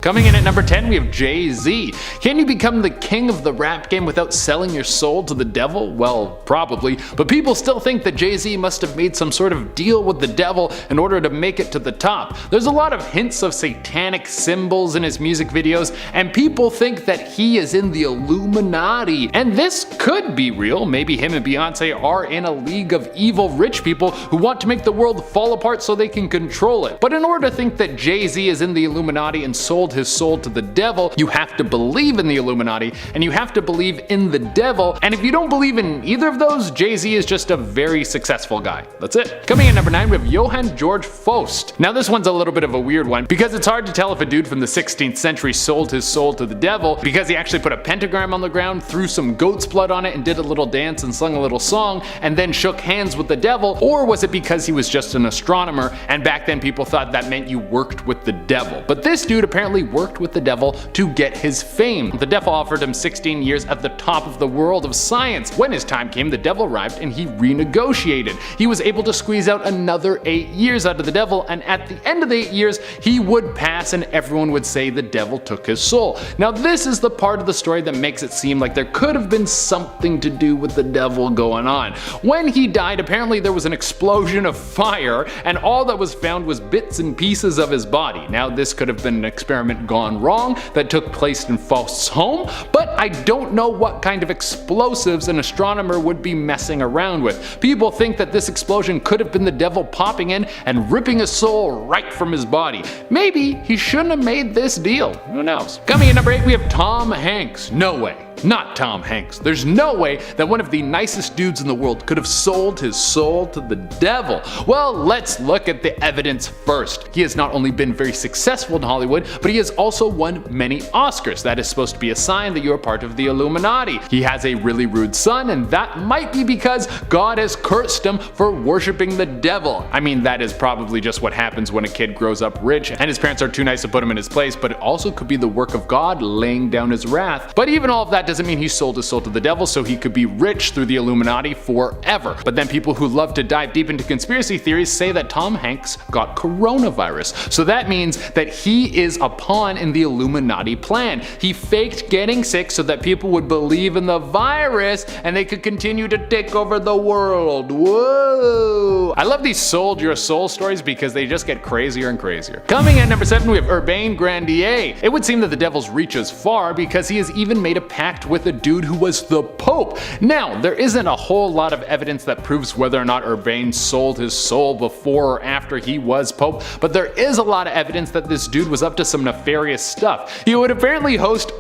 Coming in at number 10, we have Jay-Z. Can you become the king of the rap game without selling your soul to the devil? Well, probably, but people still think that Jay-Z must have made some sort of deal with the devil in order to make it to the top. There's a lot of hints of satanic symbols in his music videos, and people think that he is in the Illuminati. And this could be real. Maybe him and Beyonce are in a league of evil rich people who want to make the world fall apart so they can control it. But in order to think that Jay-Z is in the Illuminati and sold his soul to the devil, you have to believe in the Illuminati and you have to believe in the devil, and if you don't believe in either of those, Jay-Z is just a very successful guy. That's it. Coming in number 9, we have Johann Georg Faust. Now this one's a little bit of a weird one because it's hard to tell if a dude from the 16th century sold his soul to the devil because he actually put a pentagram on the ground, threw some goat's blood on it and did a little dance and sung a little song and then shook hands with the devil, or was it because he was just an astronomer and back then people thought that meant you worked with the devil. But this dude apparently worked with the devil to get his fame. The devil offered him 16 years at the top of the world of science. When his time came, the devil arrived and he renegotiated. He was able to squeeze out another 8 years out of the devil, and at the end of the 8 years, he would pass and everyone would say the devil took his soul. Now this is the part of the story that makes it seem like there could have been something to do with the devil going on. When he died, apparently there was an explosion of fire and all that was found was bits and pieces of his body. Now this could have been an experiment gone wrong that took place in Faust's home, but I don't know what kind of explosives an astronomer would be messing around with. People think that this explosion could have been the devil popping in and ripping his soul right from his body. Maybe he shouldn't have made this deal. Who knows? Coming in number 8, we have Tom Hanks. No way. Not Tom Hanks. There's no way that one of the nicest dudes in the world could have sold his soul to the devil. Well, let's look at the evidence first. He has not only been very successful in Hollywood, but he has also won many Oscars. That is supposed to be a sign that you're part of the Illuminati. He has a really rude son, and that might be because God has cursed him for worshiping the devil. I mean, that is probably just what happens when a kid grows up rich and his parents are too nice to put him in his place, but it also could be the work of God laying down his wrath. But even all of that doesn't mean he sold his soul to the devil so he could be rich through the Illuminati forever. But then people who love to dive deep into conspiracy theories say that Tom Hanks got coronavirus. So that means that he is a pawn in the Illuminati plan. He faked getting sick so that people would believe in the virus and they could continue to take over the world. Whoa! I love these sold your soul stories because they just get crazier and crazier. Coming in number 7, we have Urbain Grandier. It would seem that the devil's reaches far because he has even made a pact with a dude who was the Pope. Now, there isn't a whole lot of evidence that proves whether or not Urbain sold his soul before or after he was Pope, but there is a lot of evidence that this dude was up to some nefarious stuff. He would apparently host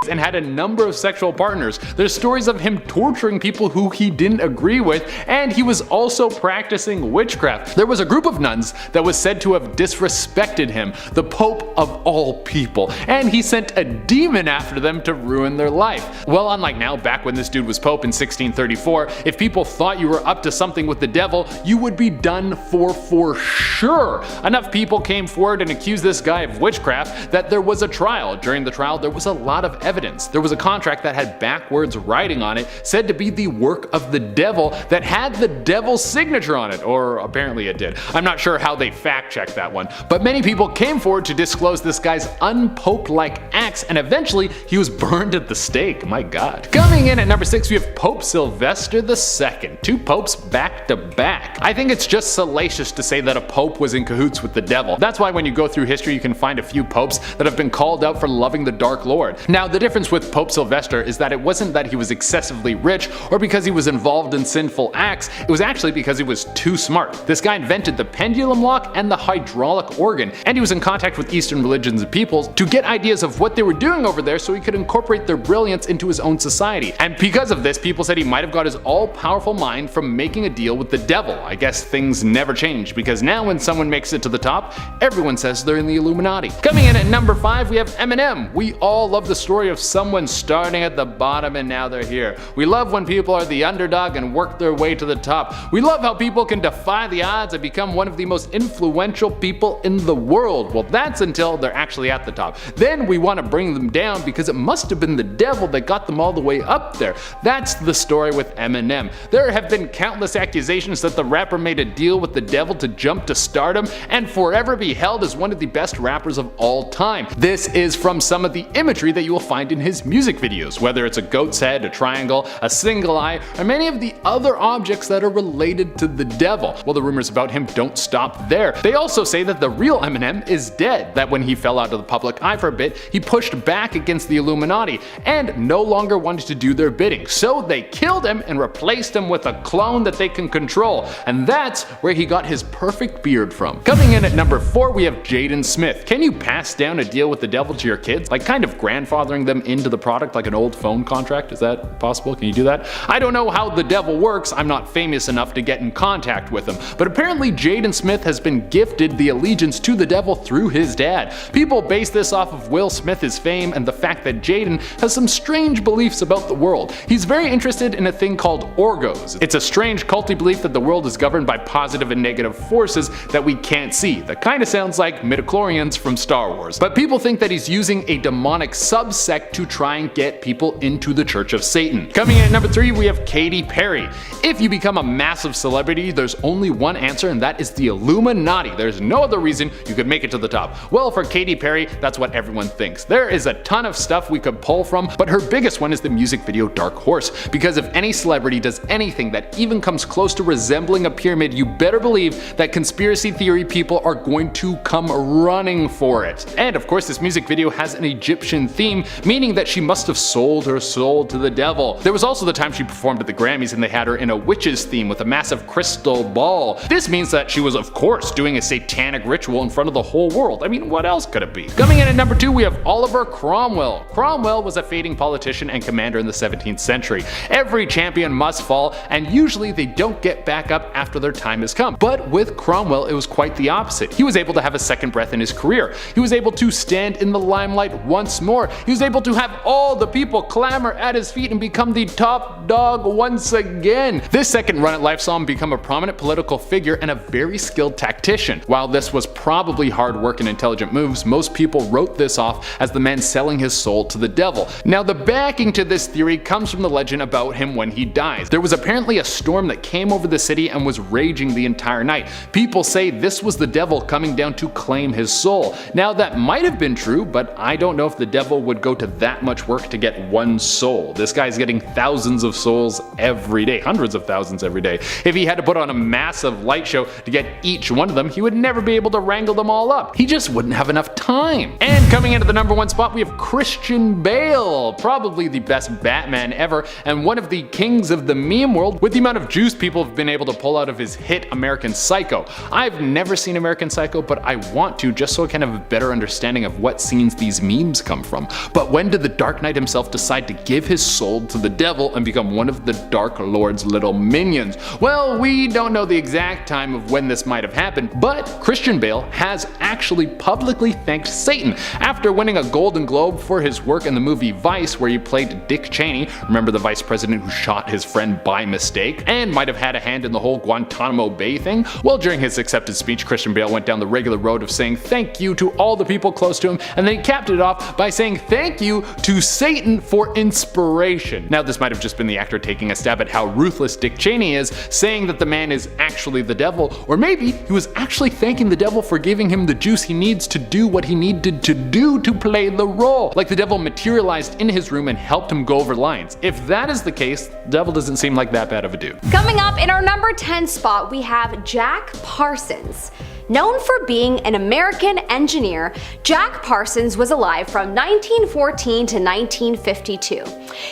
and had a number of sexual partners. There's stories of him torturing people who he didn't agree with, and he was also practicing witchcraft. There was a group of nuns that was said to have disrespected him, the Pope of all people, and he sent a demon after them to ruin their life. Well, unlike now, back when this dude was Pope in 1634, if people thought you were up to something with the devil, you would be done for sure. Enough people came forward and accused this guy of witchcraft that there was a trial. During the trial, there was a lot of evidence. There was a contract that had backwards writing on it, said to be the work of the devil, that had the devil's signature on it, or apparently it did. I'm not sure how they fact-checked that one, but many people came forward to disclose this guy's unpope-like acts, and eventually he was burned at the stake. My God. Coming in at number 6, we have Pope Sylvester II. 2 popes back to back. I think it's just salacious to say that a pope was in cahoots with the devil. That's why when you go through history you can find a few popes that have been called out for loving the Dark Lord. Now the difference with Pope Sylvester is that it wasn't that he was excessively rich or because he was involved in sinful acts, it was actually because he was too smart. This guy invented the pendulum lock and the hydraulic organ, and he was in contact with Eastern religions and peoples to get ideas of what they were doing over there so he could incorporate their brilliance into his own society. And because of this, people said he might have got his all-powerful mind from making a deal with the devil. I guess things never change, because now when someone makes it to the top, everyone says they're in the Illuminati. Coming in at number 5, we have Eminem. We all love the story story of someone starting at the bottom and now they're here. We love when people are the underdog and work their way to the top. We love how people can defy the odds and become one of the most influential people in the world. Well, that's until they're actually at the top. Then we want to bring them down because it must have been the devil that got them all the way up there. That's the story with Eminem. There have been countless accusations that the rapper made a deal with the devil to jump to stardom and forever be held as one of the best rappers of all time. This is from some of the imagery that you will find in his music videos, whether it's a goat's head, a triangle, a single eye, or many of the other objects that are related to the devil. Well, the rumors about him don't stop there. They also say that the real Eminem is dead, that when he fell out of the public eye for a bit, he pushed back against the Illuminati and no longer wanted to do their bidding. So they killed him and replaced him with a clone that they can control, and that's where he got his perfect beard from. Coming in at number 4, we have Jaden Smith. Can you pass down a deal with the devil to your kids? Like kind of grandfathering them into the product like an old phone contract? Is that possible? Can you do that? I don't know how the devil works. I'm not famous enough to get in contact with him. But apparently Jaden Smith has been gifted the allegiance to the devil through his dad. People base this off of Will Smith's fame and the fact that Jaden has some strange beliefs about the world. He's very interested in a thing called orgos. It's a strange culty belief that the world is governed by positive and negative forces that we can't see. That kind of sounds like midichlorians from Star Wars. But people think that he's using a demonic subsect to try and get people into the Church of Satan. Coming in at number 3, we have Katy Perry. If you become a massive celebrity, there's only one answer, and that is the Illuminati. There's no other reason you could make it to the top. Well, for Katy Perry, that's what everyone thinks. There is a ton of stuff we could pull from, but her biggest one is the music video Dark Horse. Because if any celebrity does anything that even comes close to resembling a pyramid, you better believe that conspiracy theory people are going to come running for it. And of course, this music video has an Egyptian theme, meaning that she must have sold her soul to the devil. There was also the time she performed at the Grammys and they had her in a witch's theme with a massive crystal ball. This means that she was of course doing a satanic ritual in front of the whole world. I mean, what else could it be? Coming in at number 2, we have Oliver Cromwell. Cromwell was a fading politician and commander in the 17th century. Every champion must fall, and usually they don't get back up after their time has come. But with Cromwell, it was quite the opposite. He was able to have a second breath in his career. He was able to stand in the limelight once more. He was able to have all the people clamor at his feet and become the top dog once again. This second run at life saw him become a prominent political figure and a very skilled tactician. While this was probably hard work and intelligent moves, most people wrote this off as the man selling his soul to the devil. Now, the backing to this theory comes from the legend about him when he dies. There was apparently a storm that came over the city and was raging the entire night. People say this was the devil coming down to claim his soul. Now, that might have been true, but I don't know if the devil would go to that much work to get one soul. This guy's getting thousands of souls every day, hundreds of thousands every day. If he had to put on a massive light show to get each one of them, he would never be able to wrangle them all up. He just wouldn't have enough time. And coming into the number 1 spot, we have Christian Bale, probably the best Batman ever and one of the kings of the meme world with the amount of juice people have been able to pull out of his hit American Psycho. I've never seen American Psycho, but I want to just so I can have a better understanding of what scenes these memes come from. But when did the Dark Knight himself decide to give his soul to the devil and become one of the Dark Lord's little minions? Well, we don't know the exact time of when this might have happened, but Christian Bale has actually publicly thanked Satan after winning a Golden Globe for his work in the movie Vice, where he played Dick Cheney, remember the vice president who shot his friend by mistake, and might have had a hand in the whole Guantanamo Bay thing. Well, during his acceptance speech, Christian Bale went down the regular road of saying thank you to all the people close to him, and then he capped it off by saying thank you to Satan for inspiration. Now, this might have just been the actor taking a stab at how ruthless Dick Cheney is, saying that the man is actually the devil, or maybe he was actually thanking the devil for giving him the juice he needs to do what he needed to do to play the role. Like the devil materialized in his room and helped him go over lines. If that is the case, the devil doesn't seem like that bad of a dude. Coming up in our number 10 spot, we have Jack Parsons. Known for being an American engineer, Jack Parsons was alive from 1914 to 1952.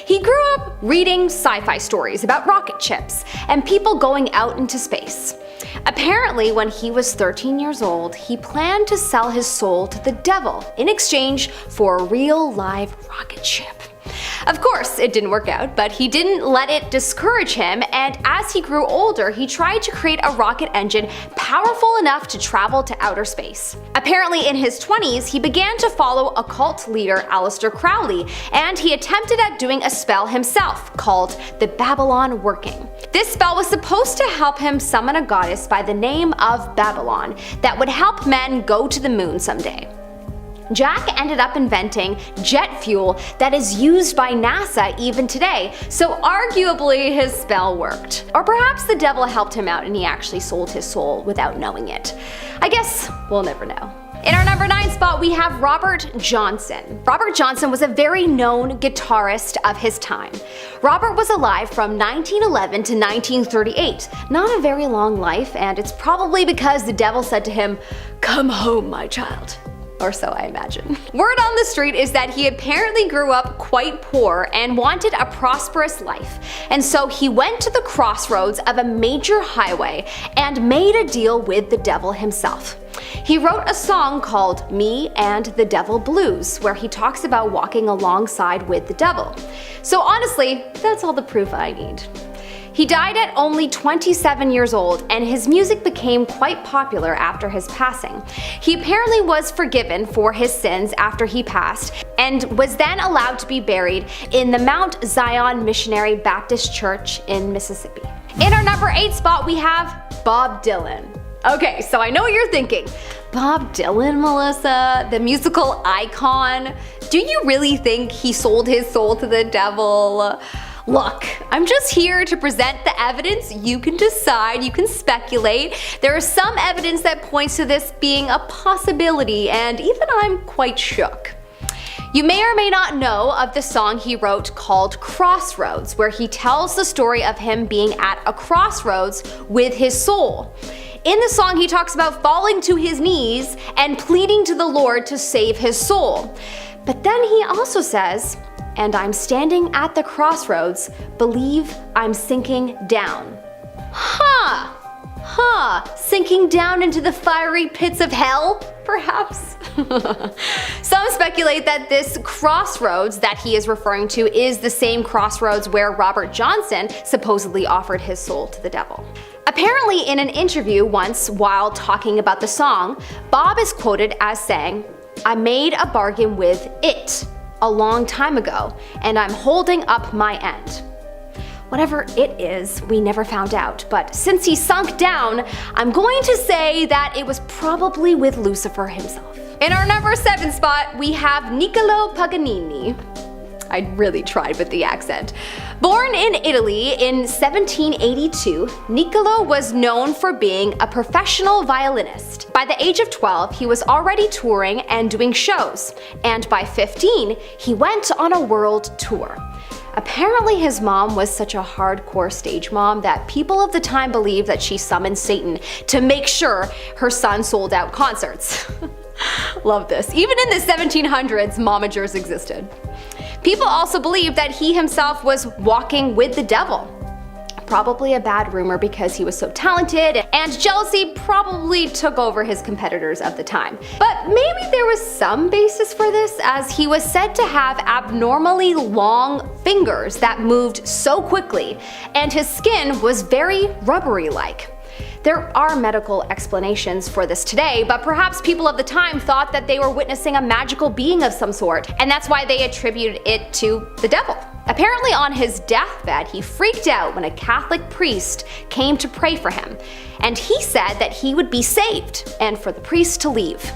He grew up reading sci-fi stories about rocket ships and people going out into space. Apparently, when he was 13 years old, he planned to sell his soul to the devil in exchange for a real live rocket ship. Of course, it didn't work out, but he didn't let it discourage him, and as he grew older, he tried to create a rocket engine powerful enough to travel to outer space. Apparently in his 20s, he began to follow occult leader Aleister Crowley, and he attempted at doing a spell himself called the Babylon Working. This spell was supposed to help him summon a goddess by the name of Babylon that would help men go to the moon someday. Jack ended up inventing jet fuel that is used by NASA even today, so arguably his spell worked. Or perhaps the devil helped him out and he actually sold his soul without knowing it. I guess we'll never know. In our number 9 spot, we have Robert Johnson. Robert Johnson was a very known guitarist of his time. Robert was alive from 1911 to 1938. Not a very long life, and it's probably because the devil said to him, "Come home, my child." Or so I imagine. Word on the street is that he apparently grew up quite poor and wanted a prosperous life, and so he went to the crossroads of a major highway and made a deal with the devil himself. He wrote a song called Me and the Devil Blues, where he talks about walking alongside with the devil. So honestly, that's all the proof I need. He died at only 27 years old, and his music became quite popular after his passing. He apparently was forgiven for his sins after he passed, and was then allowed to be buried in the Mount Zion Missionary Baptist Church in Mississippi. In our number 8 spot, we have Bob Dylan. Okay, so I know what you're thinking. Bob Dylan, Melissa, the musical icon. Do you really think he sold his soul to the devil? Look, I'm just here to present the evidence. You can decide, you can speculate. There is some evidence that points to this being a possibility, and even I'm quite shook. You may or may not know of the song he wrote called Crossroads, where he tells the story of him being at a crossroads with his soul. In the song, he talks about falling to his knees and pleading to the Lord to save his soul. But then he also says, "And I'm standing at the crossroads, believe I'm sinking down." Sinking down into the fiery pits of hell, perhaps? Some speculate that this crossroads that he is referring to is the same crossroads where Robert Johnson supposedly offered his soul to the devil. Apparently in an interview once while talking about the song, Bob is quoted as saying, "I made a bargain with it a long time ago, and I'm holding up my end." Whatever it is, we never found out, but since he sunk down, I'm going to say that it was probably with Lucifer himself. In our number 7 spot, we have Niccolo Paganini. I really tried with the accent. Born in Italy in 1782, Niccolo was known for being a professional violinist. By the age of 12, he was already touring and doing shows, and by 15, he went on a world tour. Apparently his mom was such a hardcore stage mom that people of the time believed that she summoned Satan to make sure her son sold out concerts. Love this. Even in the 1700s, momagers existed. People also believed that he himself was walking with the devil. Probably a bad rumor because he was so talented, and jealousy probably took over his competitors of the time. But maybe there was some basis for this, as he was said to have abnormally long fingers that moved so quickly, and his skin was very rubbery-like. There are medical explanations for this today, but perhaps people of the time thought that they were witnessing a magical being of some sort, and that's why they attributed it to the devil. Apparently on his deathbed, he freaked out when a Catholic priest came to pray for him, and he said that he would be saved, and for the priest to leave.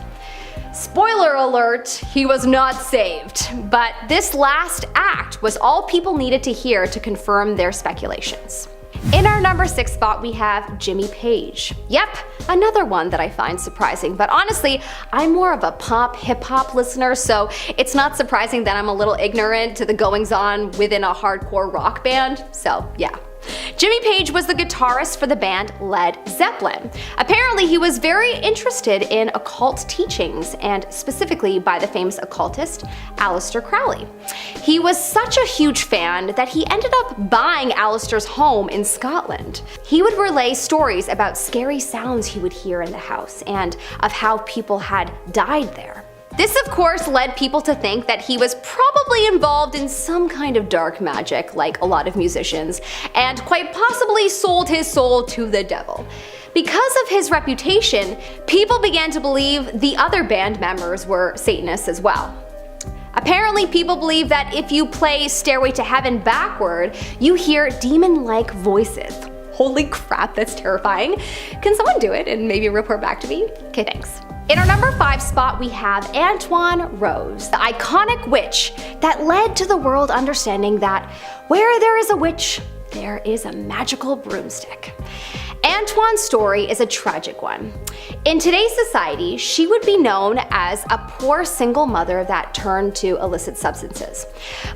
Spoiler alert, he was not saved, but this last act was all people needed to hear to confirm their speculations. In our number 6 spot, we have Jimmy Page. Yep, another one that I find surprising, but honestly, I'm more of a pop hip-hop listener, so it's not surprising that I'm a little ignorant to the goings-on within a hardcore rock band, so yeah. Jimmy Page was the guitarist for the band Led Zeppelin. Apparently he was very interested in occult teachings, and specifically by the famous occultist Aleister Crowley. He was such a huge fan that he ended up buying Aleister's home in Scotland. He would relay stories about scary sounds he would hear in the house and of how people had died there. This of course led people to think that he was probably involved in some kind of dark magic like a lot of musicians, and quite possibly sold his soul to the devil. Because of his reputation, people began to believe the other band members were Satanists as well. Apparently, people believe that if you play Stairway to Heaven backward, you hear demon-like voices. Holy crap, that's terrifying. Can someone do it and maybe report back to me? Okay, thanks. In our number 5 spot, we have Antoine Rose, the iconic witch that led to the world understanding that where there is a witch, there is a magical broomstick. Antoine's story is a tragic one. In today's society, she would be known as a poor single mother that turned to illicit substances.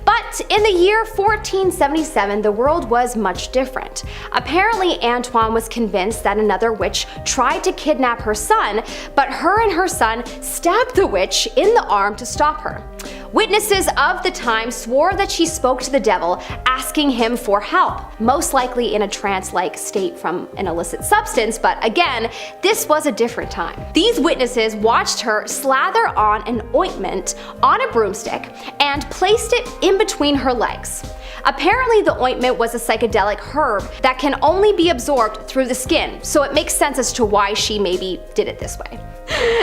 But in the year 1477, the world was much different. Apparently, Antoine was convinced that another witch tried to kidnap her son, but her and her son stabbed the witch in the arm to stop her. Witnesses of the time swore that she spoke to the devil, asking him for help, most likely in a trance-like state from an illicit substance, but again, this was a different time. These witnesses watched her slather on an ointment on a broomstick and placed it in between her legs. Apparently, the ointment was a psychedelic herb that can only be absorbed through the skin, so it makes sense as to why she maybe did it this way.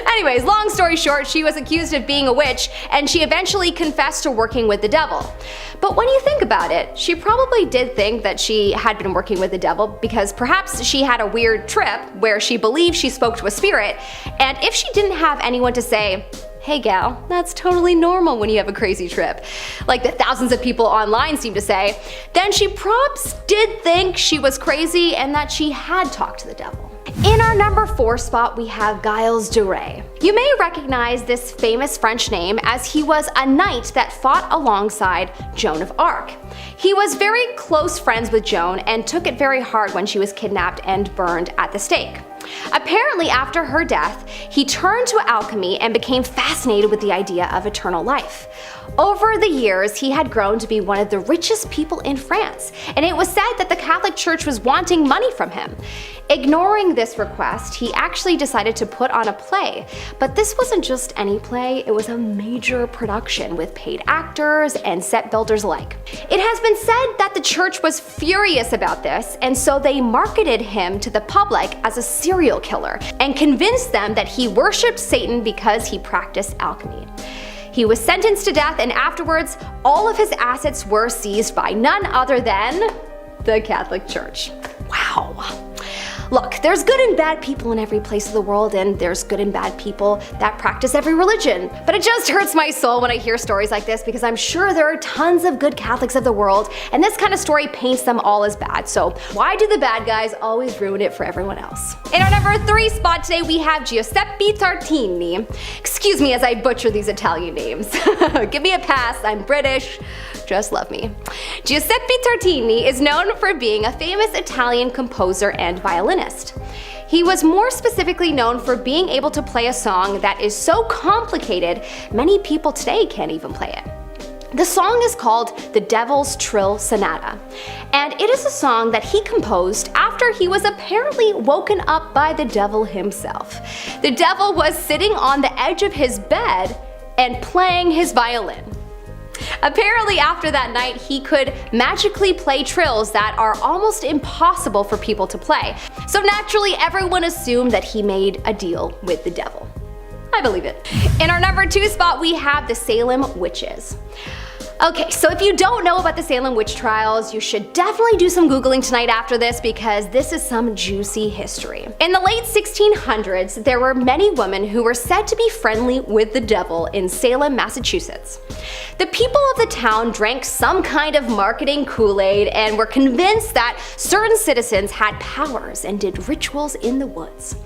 Anyways, long story short, she was accused of being a witch, and she eventually confessed to working with the devil. But when you think about it, she probably did think that she had been working with the devil because perhaps she had a weird trip where she believed she spoke to a spirit, and if she didn't have anyone to say, "Hey gal, that's totally normal when you have a crazy trip," like the thousands of people online seem to say, then she props did think she was crazy and that she had talked to the devil. In our number 4 spot, we have Gilles de Rais. You may recognize this famous French name as he was a knight that fought alongside Joan of Arc. He was very close friends with Joan and took it very hard when she was kidnapped and burned at the stake. Apparently, after her death, he turned to alchemy and became fascinated with the idea of eternal life. Over the years, he had grown to be one of the richest people in France, and it was said that the Catholic Church was wanting money from him. Ignoring this request, he actually decided to put on a play, but this wasn't just any play, it was a major production with paid actors and set builders alike. It has been said that the church was furious about this, and so they marketed him to the public as a serial killer and convinced them that he worshipped Satan because he practiced alchemy. He was sentenced to death, and afterwards, all of his assets were seized by none other than the Catholic Church. Wow. Look, there's good and bad people in every place of the world, and there's good and bad people that practice every religion. But it just hurts my soul when I hear stories like this because I'm sure there are tons of good Catholics of the world, and this kind of story paints them all as bad. So why do the bad guys always ruin it for everyone else? In our number 3 spot today, we have Giuseppe Tartini. Excuse me as I butcher these Italian names. Give me a pass, I'm British. Just love me. Giuseppe Tartini is known for being a famous Italian composer and violinist. He was more specifically known for being able to play a song that is so complicated, many people today can't even play it. The song is called The Devil's Trill Sonata, and it is a song that he composed after he was apparently woken up by the devil himself. The devil was sitting on the edge of his bed and playing his violin. Apparently, after that night, he could magically play trills that are almost impossible for people to play. So naturally, everyone assumed that he made a deal with the devil. I believe it. In our number 2 spot, we have the Salem Witches. Okay, so if you don't know about the Salem witch trials, you should definitely do some Googling tonight after this because this is some juicy history. In the late 1600s, there were many women who were said to be friendly with the devil in Salem, Massachusetts. The people of the town drank some kind of marketing Kool-Aid and were convinced that certain citizens had powers and did rituals in the woods.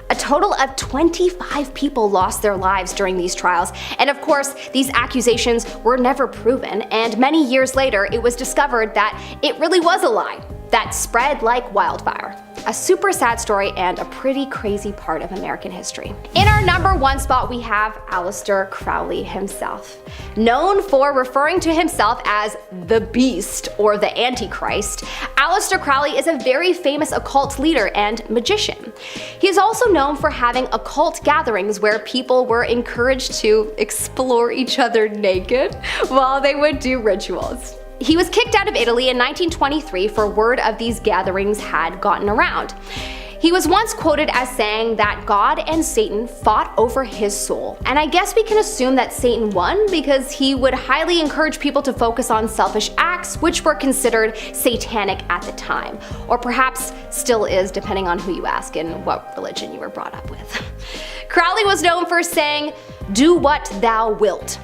A total of 25 people lost their lives during these trials, and of course, these accusations were never proven, and many years later, it was discovered that it really was a lie that spread like wildfire. A super sad story and a pretty crazy part of American history. In our number 1 spot, we have Aleister Crowley himself. Known for referring to himself as the Beast or the Antichrist, Aleister Crowley is a very famous occult leader and magician. He is also known for having occult gatherings where people were encouraged to explore each other naked while they would do rituals. He was kicked out of Italy in 1923 for word of these gatherings had gotten around. He was once quoted as saying that God and Satan fought over his soul. And I guess we can assume that Satan won because he would highly encourage people to focus on selfish acts which were considered satanic at the time. Or perhaps still is, depending on who you ask and what religion you were brought up with. Crowley was known for saying, "Do what thou wilt,"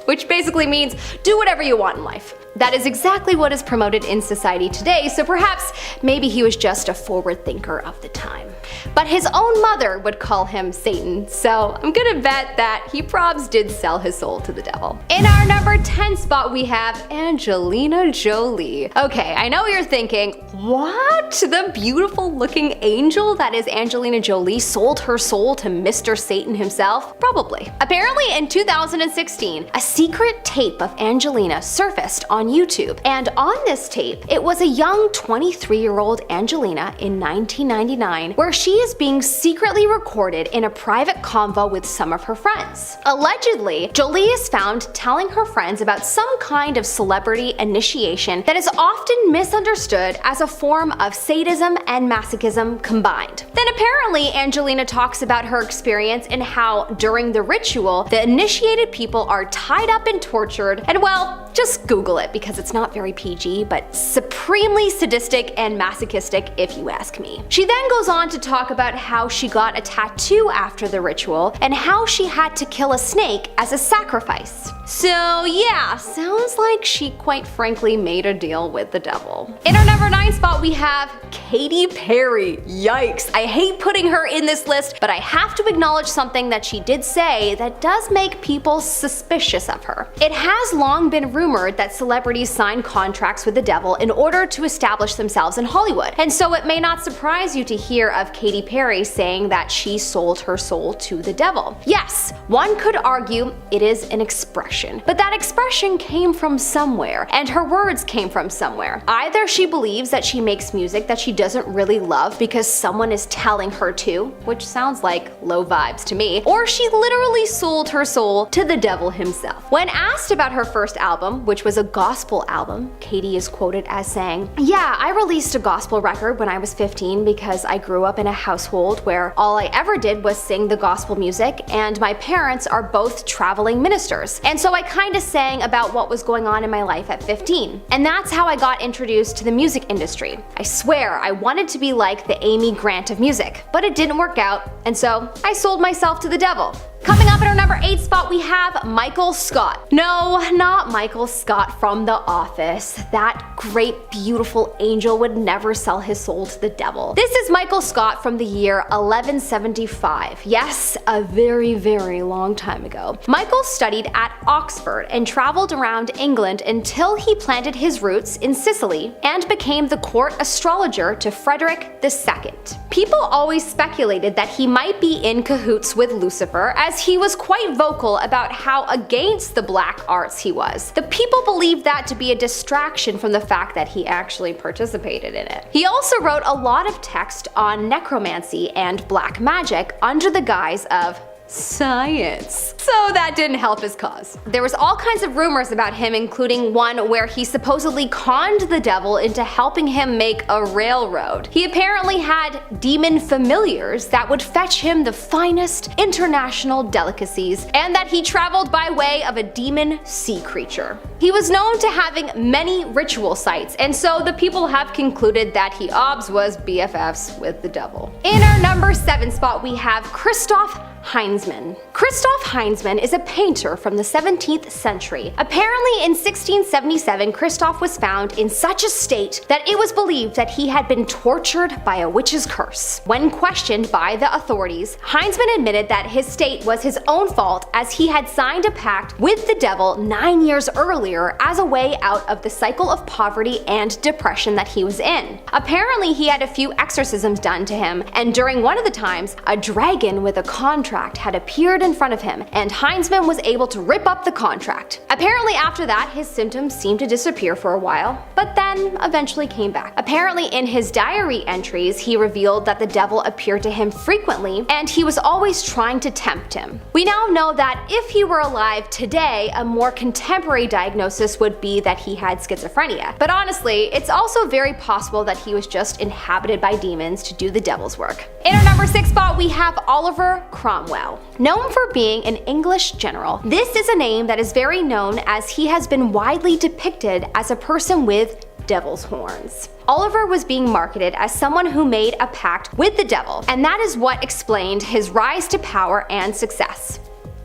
which basically means do whatever you want in life. That is exactly what is promoted in society today, so perhaps maybe he was just a forward thinker of the time. But his own mother would call him Satan, so I'm gonna bet that he probs did sell his soul to the devil. In our number 10 spot we have Angelina Jolie. Okay, I know you're thinking, what? The beautiful looking angel that is Angelina Jolie sold her soul to Mr. Satan himself? Probably. Apparently in 2016, a secret tape of Angelina surfaced on YouTube, and on this tape, it was a young 23-year-old Angelina in 1999 where she is being secretly recorded in a private convo with some of her friends. Allegedly, Jolie is found telling her friends about some kind of celebrity initiation that is often misunderstood as a form of sadism and masochism combined. Then apparently Angelina talks about her experience and how during the ritual, the initiated people are tied up and tortured, and well, just Google it because it's not very PG, but supremely sadistic and masochistic if you ask me. She then goes on to talk about how she got a tattoo after the ritual and how she had to kill a snake as a sacrifice. So yeah, sounds like she quite frankly made a deal with the devil. In our number 9 spot we have Katy Perry. Yikes, I hate putting her in this list, but I have to acknowledge something that she did say that does make people suspicious of her. It has long been rumored that celebrities sign contracts with the devil in order to establish themselves in Hollywood, and so it may not surprise you to hear of Katy Perry saying that she sold her soul to the devil. Yes, one could argue it is an expression, but that expression came from somewhere, and her words came from somewhere. Either she believes that she makes music that she doesn't really love because someone is telling her to, which sounds like low vibes to me, or she literally sold her soul to the devil himself. When asked about her first album, which was a gospel album, Katy is quoted as saying, "Yeah, I released a gospel record when I was 15 because I grew up in a household where all I ever did was sing the gospel music, and my parents are both traveling ministers. And so I kinda sang about what was going on in my life at 15. And that's how I got introduced to the music industry. I swear I wanted to be like the Amy Grant of music, but it didn't work out, and so I sold myself to the devil." Coming up at our number 8 spot we have Michael Scott. No, not Michael Scott from The Office. That great beautiful angel would never sell his soul to the devil. This is Michael Scott from the year 1175. Yes, a very, very long time ago. Michael studied at Oxford and traveled around England until he planted his roots in Sicily and became the court astrologer to Frederick II. People always speculated that he might be in cahoots with Lucifer, as he was quite vocal about how against the black arts he was. The people believed that to be a distraction from the fact that he actually participated in it. He also wrote a lot of text on necromancy and black magic under the guise of science. So that didn't help his cause. There was all kinds of rumors about him, including one where he supposedly conned the devil into helping him make a railroad. He apparently had demon familiars that would fetch him the finest international delicacies, and that he traveled by way of a demon sea creature. He was known to having many ritual sites, and so the people have concluded that he was BFFs with the devil. In our number 7 spot we have Christoph Heinzmann. Christoph Heinzmann is a painter from the 17th century. Apparently in 1677, Christoph was found in such a state that it was believed that he had been tortured by a witch's curse. When questioned by the authorities, Heinzmann admitted that his state was his own fault, as he had signed a pact with the devil 9 years earlier as a way out of the cycle of poverty and depression that he was in. Apparently he had a few exorcisms done to him, and during one of the times, a dragon with a contract contract had appeared in front of him, and Heinzman was able to rip up the contract. Apparently after that, his symptoms seemed to disappear for a while, but then eventually came back. Apparently in his diary entries, he revealed that the devil appeared to him frequently, and he was always trying to tempt him. We now know that if he were alive today, a more contemporary diagnosis would be that he had schizophrenia. But honestly, it's also very possible that he was just inhabited by demons to do the devil's work. In our number 6 spot, we have Oliver Cromwell. Known for being an English general, this is a name that is very known as he has been widely depicted as a person with devil's horns. Oliver was being marketed as someone who made a pact with the devil, and that is what explained his rise to power and success.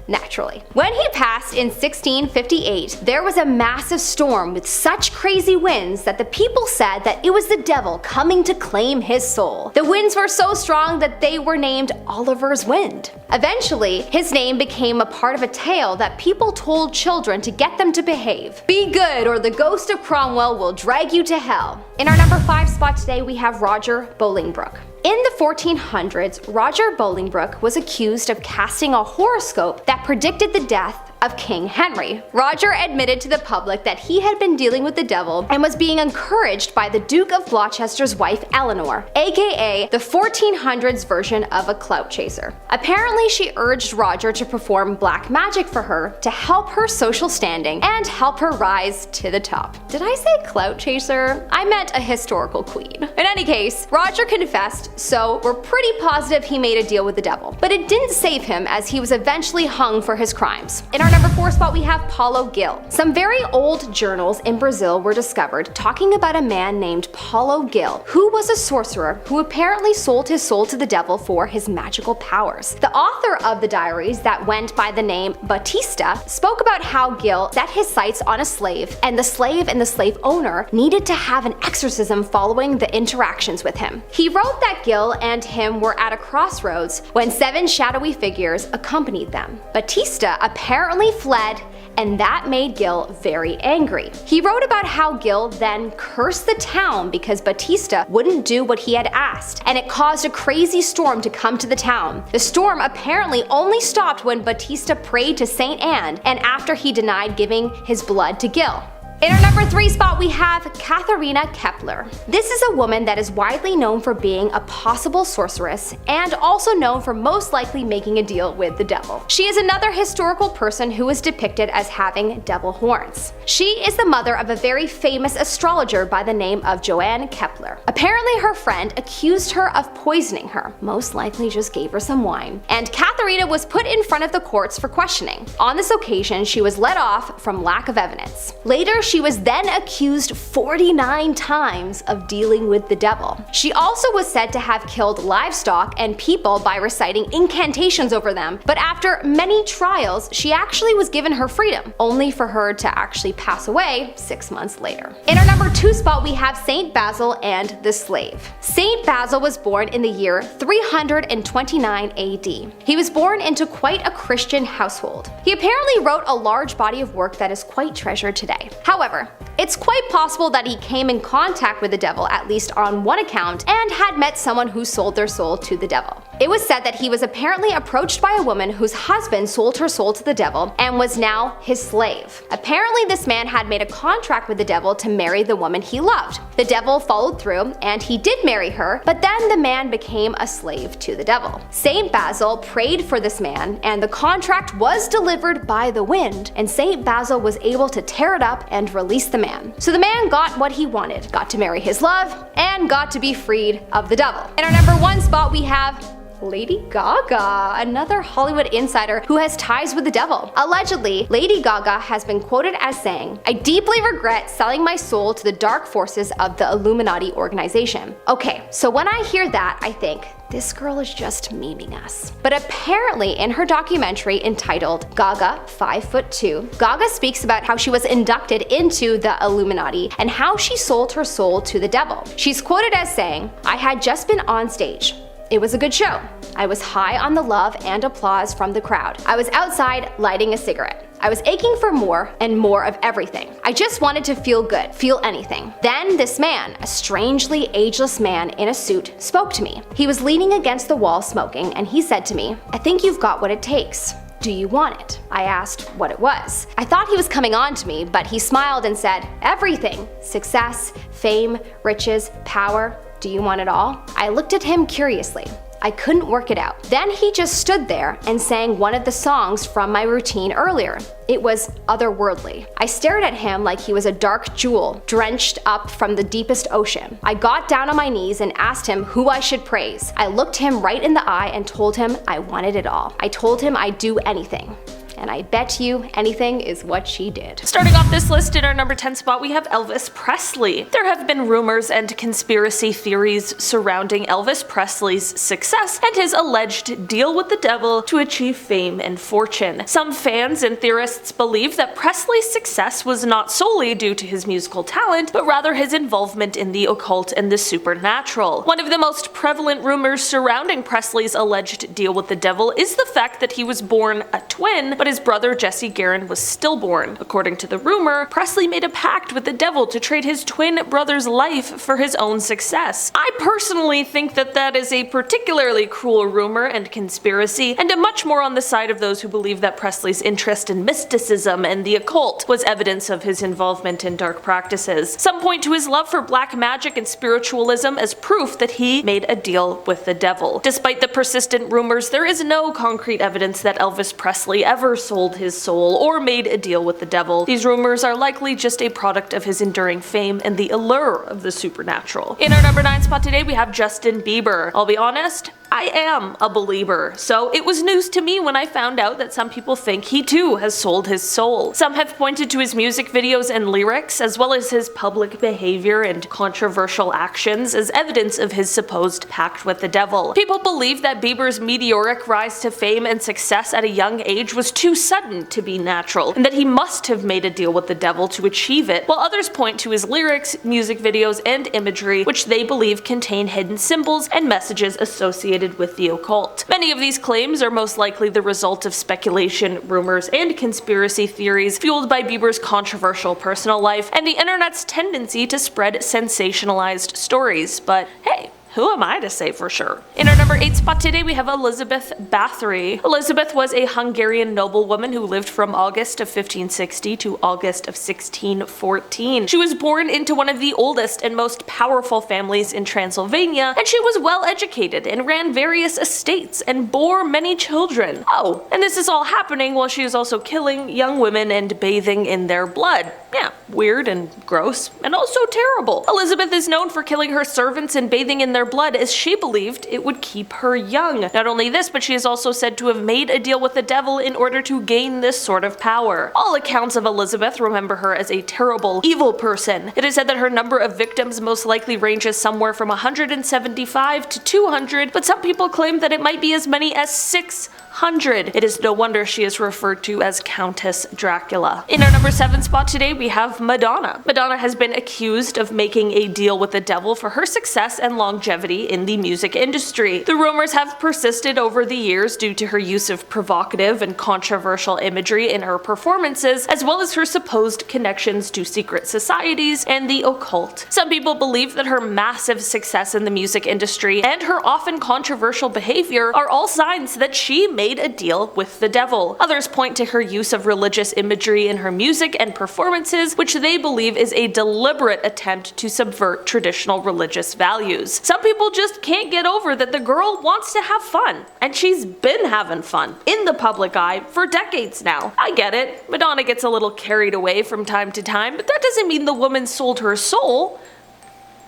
Naturally. When he passed in 1658, there was a massive storm with such crazy winds that the people said that it was the devil coming to claim his soul. The winds were so strong that they were named Oliver's Wind. Eventually, his name became a part of a tale that people told children to get them to behave. Be good or the ghost of Cromwell will drag you to hell. In our number 5 spot today, we have Roger Bolingbroke. In the 1400s, Roger Bolingbroke was accused of casting a horoscope that predicted the death of King Henry. Roger admitted to the public that he had been dealing with the devil and was being encouraged by the Duke of Gloucester's wife Eleanor, aka the 1400s version of a clout chaser. Apparently, she urged Roger to perform black magic for her to help her social standing and help her rise to the top. Did I say clout chaser? I meant a historical queen. In any case, Roger confessed, so we're pretty positive he made a deal with the devil. But it didn't save him, as he was eventually hung for his crimes. In our number 4 spot, we have Paulo Gil. Some very old journals in Brazil were discovered talking about a man named Paulo Gil, who was a sorcerer who apparently sold his soul to the devil for his magical powers. The author of the diaries that went by the name Batista spoke about how Gil set his sights on a slave, and the slave owner needed to have an exorcism following the interactions with him. He wrote that Gil and him were at a crossroads when 7 shadowy figures accompanied them. Batista apparently fled, and that made Gil very angry. He wrote about how Gil then cursed the town because Batista wouldn't do what he had asked, and it caused a crazy storm to come to the town. The storm apparently only stopped when Batista prayed to Saint Anne and after he denied giving his blood to Gil. In our number 3 spot, we have Katharina Kepler. This is a woman that is widely known for being a possible sorceress and also known for most likely making a deal with the devil. She is another historical person who is depicted as having devil horns. She is the mother of a very famous astrologer by the name of Johann Kepler. Apparently her friend accused her of poisoning her, most likely just gave her some wine, and Katharina was put in front of the courts for questioning. On this occasion, she was let off from lack of evidence. Later, she was then accused 49 times of dealing with the devil. She also was said to have killed livestock and people by reciting incantations over them, but after many trials, she actually was given her freedom, only for her to actually pass away 6 months later. In our number 2 spot, we have Saint Basil and the Slave. Saint Basil was born in the year 329 AD. He was born into quite a Christian household. He apparently wrote a large body of work that is quite treasured today. However, it's quite possible that he came in contact with the devil at least on one account and had met someone who sold their soul to the devil. It was said that he was apparently approached by a woman whose husband sold her soul to the devil and was now his slave. Apparently this man had made a contract with the devil to marry the woman he loved. The devil followed through and he did marry her, but then the man became a slave to the devil. Saint Basil prayed for this man and the contract was delivered by the wind, and Saint Basil was able to tear it up and release the man. So the man got what he wanted, got to marry his love, and got to be freed of the devil. In our number 1 spot, we have Lady Gaga, another Hollywood insider who has ties with the devil. Allegedly, Lady Gaga has been quoted as saying, "I deeply regret selling my soul to the dark forces of the Illuminati organization." Okay, so when I hear that, I think, this girl is just memeing us. But apparently in her documentary entitled Gaga 5'2", Gaga speaks about how she was inducted into the Illuminati and how she sold her soul to the devil. She's quoted as saying, "I had just been on stage. It was a good show. I was high on the love and applause from the crowd. I was outside lighting a cigarette. I was aching for more and more of everything. I just wanted to feel good, feel anything. Then this man, a strangely ageless man in a suit, spoke to me. He was leaning against the wall smoking, and he said to me, "I think you've got what it takes. Do you want it?" I asked what it was. I thought he was coming on to me, but he smiled and said, "Everything. Success, fame, riches, power. Do you want it all?" I looked at him curiously. I couldn't work it out. Then he just stood there and sang one of the songs from my routine earlier. It was otherworldly. I stared at him like he was a dark jewel drenched up from the deepest ocean. I got down on my knees and asked him who I should praise. I looked him right in the eye and told him I wanted it all. I told him I'd do anything. And I bet you anything is what she did. Starting off this list in our number 10 spot, we have Elvis Presley. There have been rumors and conspiracy theories surrounding Elvis Presley's success and his alleged deal with the devil to achieve fame and fortune. Some fans and theorists believe that Presley's success was not solely due to his musical talent, but rather his involvement in the occult and the supernatural. One of the most prevalent rumors surrounding Presley's alleged deal with the devil is the fact that he was born a twin, but his brother Jesse Garon was stillborn. According to the rumor, Presley made a pact with the devil to trade his twin brother's life for his own success. I personally think that that is a particularly cruel rumor and conspiracy, and am much more on the side of those who believe that Presley's interest in mysticism and the occult was evidence of his involvement in dark practices. Some point to his love for black magic and spiritualism as proof that he made a deal with the devil. Despite the persistent rumors, there is no concrete evidence that Elvis Presley ever sold his soul or made a deal with the devil. These rumors are likely just a product of his enduring fame and the allure of the supernatural. In our number 9 spot today, we have Justin Bieber. I'll be honest, I am a believer, so it was news to me when I found out that some people think he too has sold his soul. Some have pointed to his music videos and lyrics, as well as his public behavior and controversial actions as evidence of his supposed pact with the devil. People believe that Bieber's meteoric rise to fame and success at a young age was too sudden to be natural, and that he must have made a deal with the devil to achieve it, while others point to his lyrics, music videos, and imagery, which they believe contain hidden symbols and messages associated with the occult. Many of these claims are most likely the result of speculation, rumors, and conspiracy theories fueled by Bieber's controversial personal life and the internet's tendency to spread sensationalized stories, but hey, who am I to say for sure? In our number 8 spot today, we have Elizabeth Bathory. Elizabeth was a Hungarian noblewoman who lived from August of 1560 to August of 1614. She was born into one of the oldest and most powerful families in Transylvania, and she was well educated and ran various estates and bore many children. Oh, and this is all happening while she is also killing young women and bathing in their blood. Yeah, weird and gross, and also terrible. Elizabeth is known for killing her servants and bathing in their blood as she believed it would keep her young. Not only this, but she is also said to have made a deal with the devil in order to gain this sort of power. All accounts of Elizabeth remember her as a terrible, evil person. It is said that her number of victims most likely ranges somewhere from 175 to 200, but some people claim that it might be as many as 600. It is no wonder she is referred to as Countess Dracula. In our number 7 spot today, we have Madonna. Madonna has been accused of making a deal with the devil for her success and longevity in the music industry. The rumors have persisted over the years due to her use of provocative and controversial imagery in her performances, as well as her supposed connections to secret societies and the occult. Some people believe that her massive success in the music industry and her often controversial behavior are all signs that she made a deal with the devil. Others point to her use of religious imagery in her music and performances, which they believe is a deliberate attempt to subvert traditional religious values. Some people just can't get over that the girl wants to have fun, and she's been having fun in the public eye for decades now. I get it, Madonna gets a little carried away from time to time, but that doesn't mean the woman sold her soul.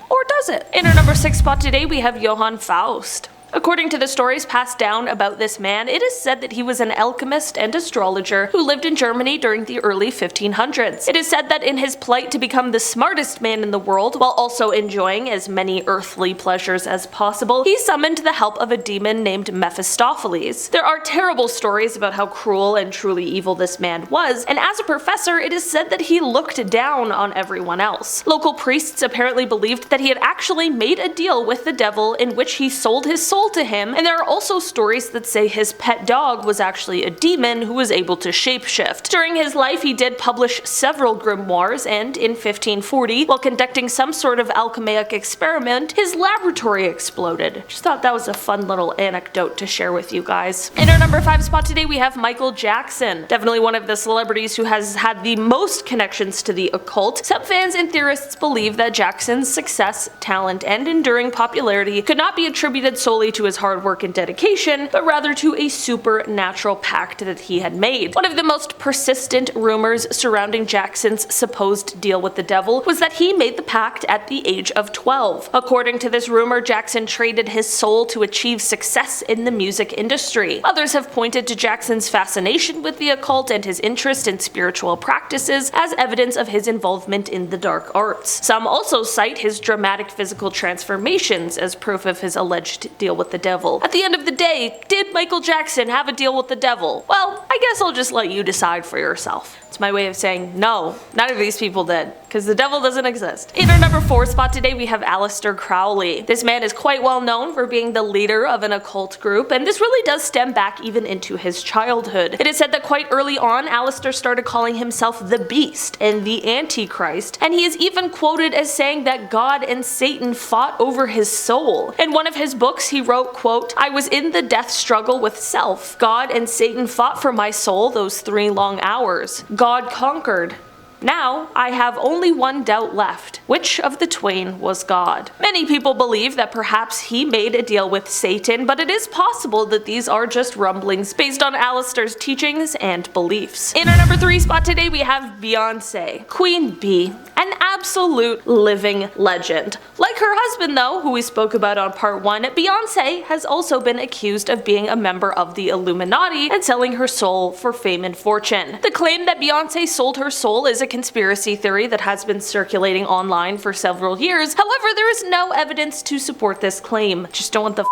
Or does it? In our number 6 spot today, we have Johann Faust. According to the stories passed down about this man, it is said that he was an alchemist and astrologer who lived in Germany during the early 1500s. It is said that in his plight to become the smartest man in the world, while also enjoying as many earthly pleasures as possible, he summoned the help of a demon named Mephistopheles. There are terrible stories about how cruel and truly evil this man was, and as a professor, it is said that he looked down on everyone else. Local priests apparently believed that he had actually made a deal with the devil in which he sold his soul soul to him, and there are also stories that say his pet dog was actually a demon who was able to shapeshift. During his life, he did publish several grimoires, and in 1540, while conducting some sort of alchemic experiment, his laboratory exploded. Just thought that was a fun little anecdote to share with you guys. In our number 5 spot today, we have Michael Jackson. Definitely one of the celebrities who has had the most connections to the occult. Some fans and theorists believe that Jackson's success, talent, and enduring popularity could not be attributed solely to his hard work and dedication, but rather to a supernatural pact that he had made. One of the most persistent rumors surrounding Jackson's supposed deal with the devil was that he made the pact at the age of 12. According to this rumor, Jackson traded his soul to achieve success in the music industry. Others have pointed to Jackson's fascination with the occult and his interest in spiritual practices as evidence of his involvement in the dark arts. Some also cite his dramatic physical transformations as proof of his alleged deal with the devil. At the end of the day, did Michael Jackson have a deal with the devil? Well, I guess I'll just let you decide for yourself. It's my way of saying no, none of these people did, because the devil doesn't exist. In our number 4 spot today, we have Aleister Crowley. This man is quite well known for being the leader of an occult group, and this really does stem back even into his childhood. It is said that quite early on, Aleister started calling himself the Beast and the Antichrist, and he is even quoted as saying that God and Satan fought over his soul. In one of his books, he wrote, quote, "I was in the death struggle with self. God and Satan fought for my soul those 3 long hours. God conquered. Now, I have only one doubt left. Which of the twain was God?" Many people believe that perhaps he made a deal with Satan, but it is possible that these are just rumblings based on Aleister's teachings and beliefs. In our number 3 spot today, we have Beyonce. Queen Bee, an absolute living legend. Like her husband though, who we spoke about on part 1, Beyonce has also been accused of being a member of the Illuminati and selling her soul for fame and fortune. The claim that Beyonce sold her soul is a conspiracy theory that has been circulating online for several years. However, there is no evidence to support this claim. Just don't want the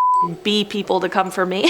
bee people to come for me.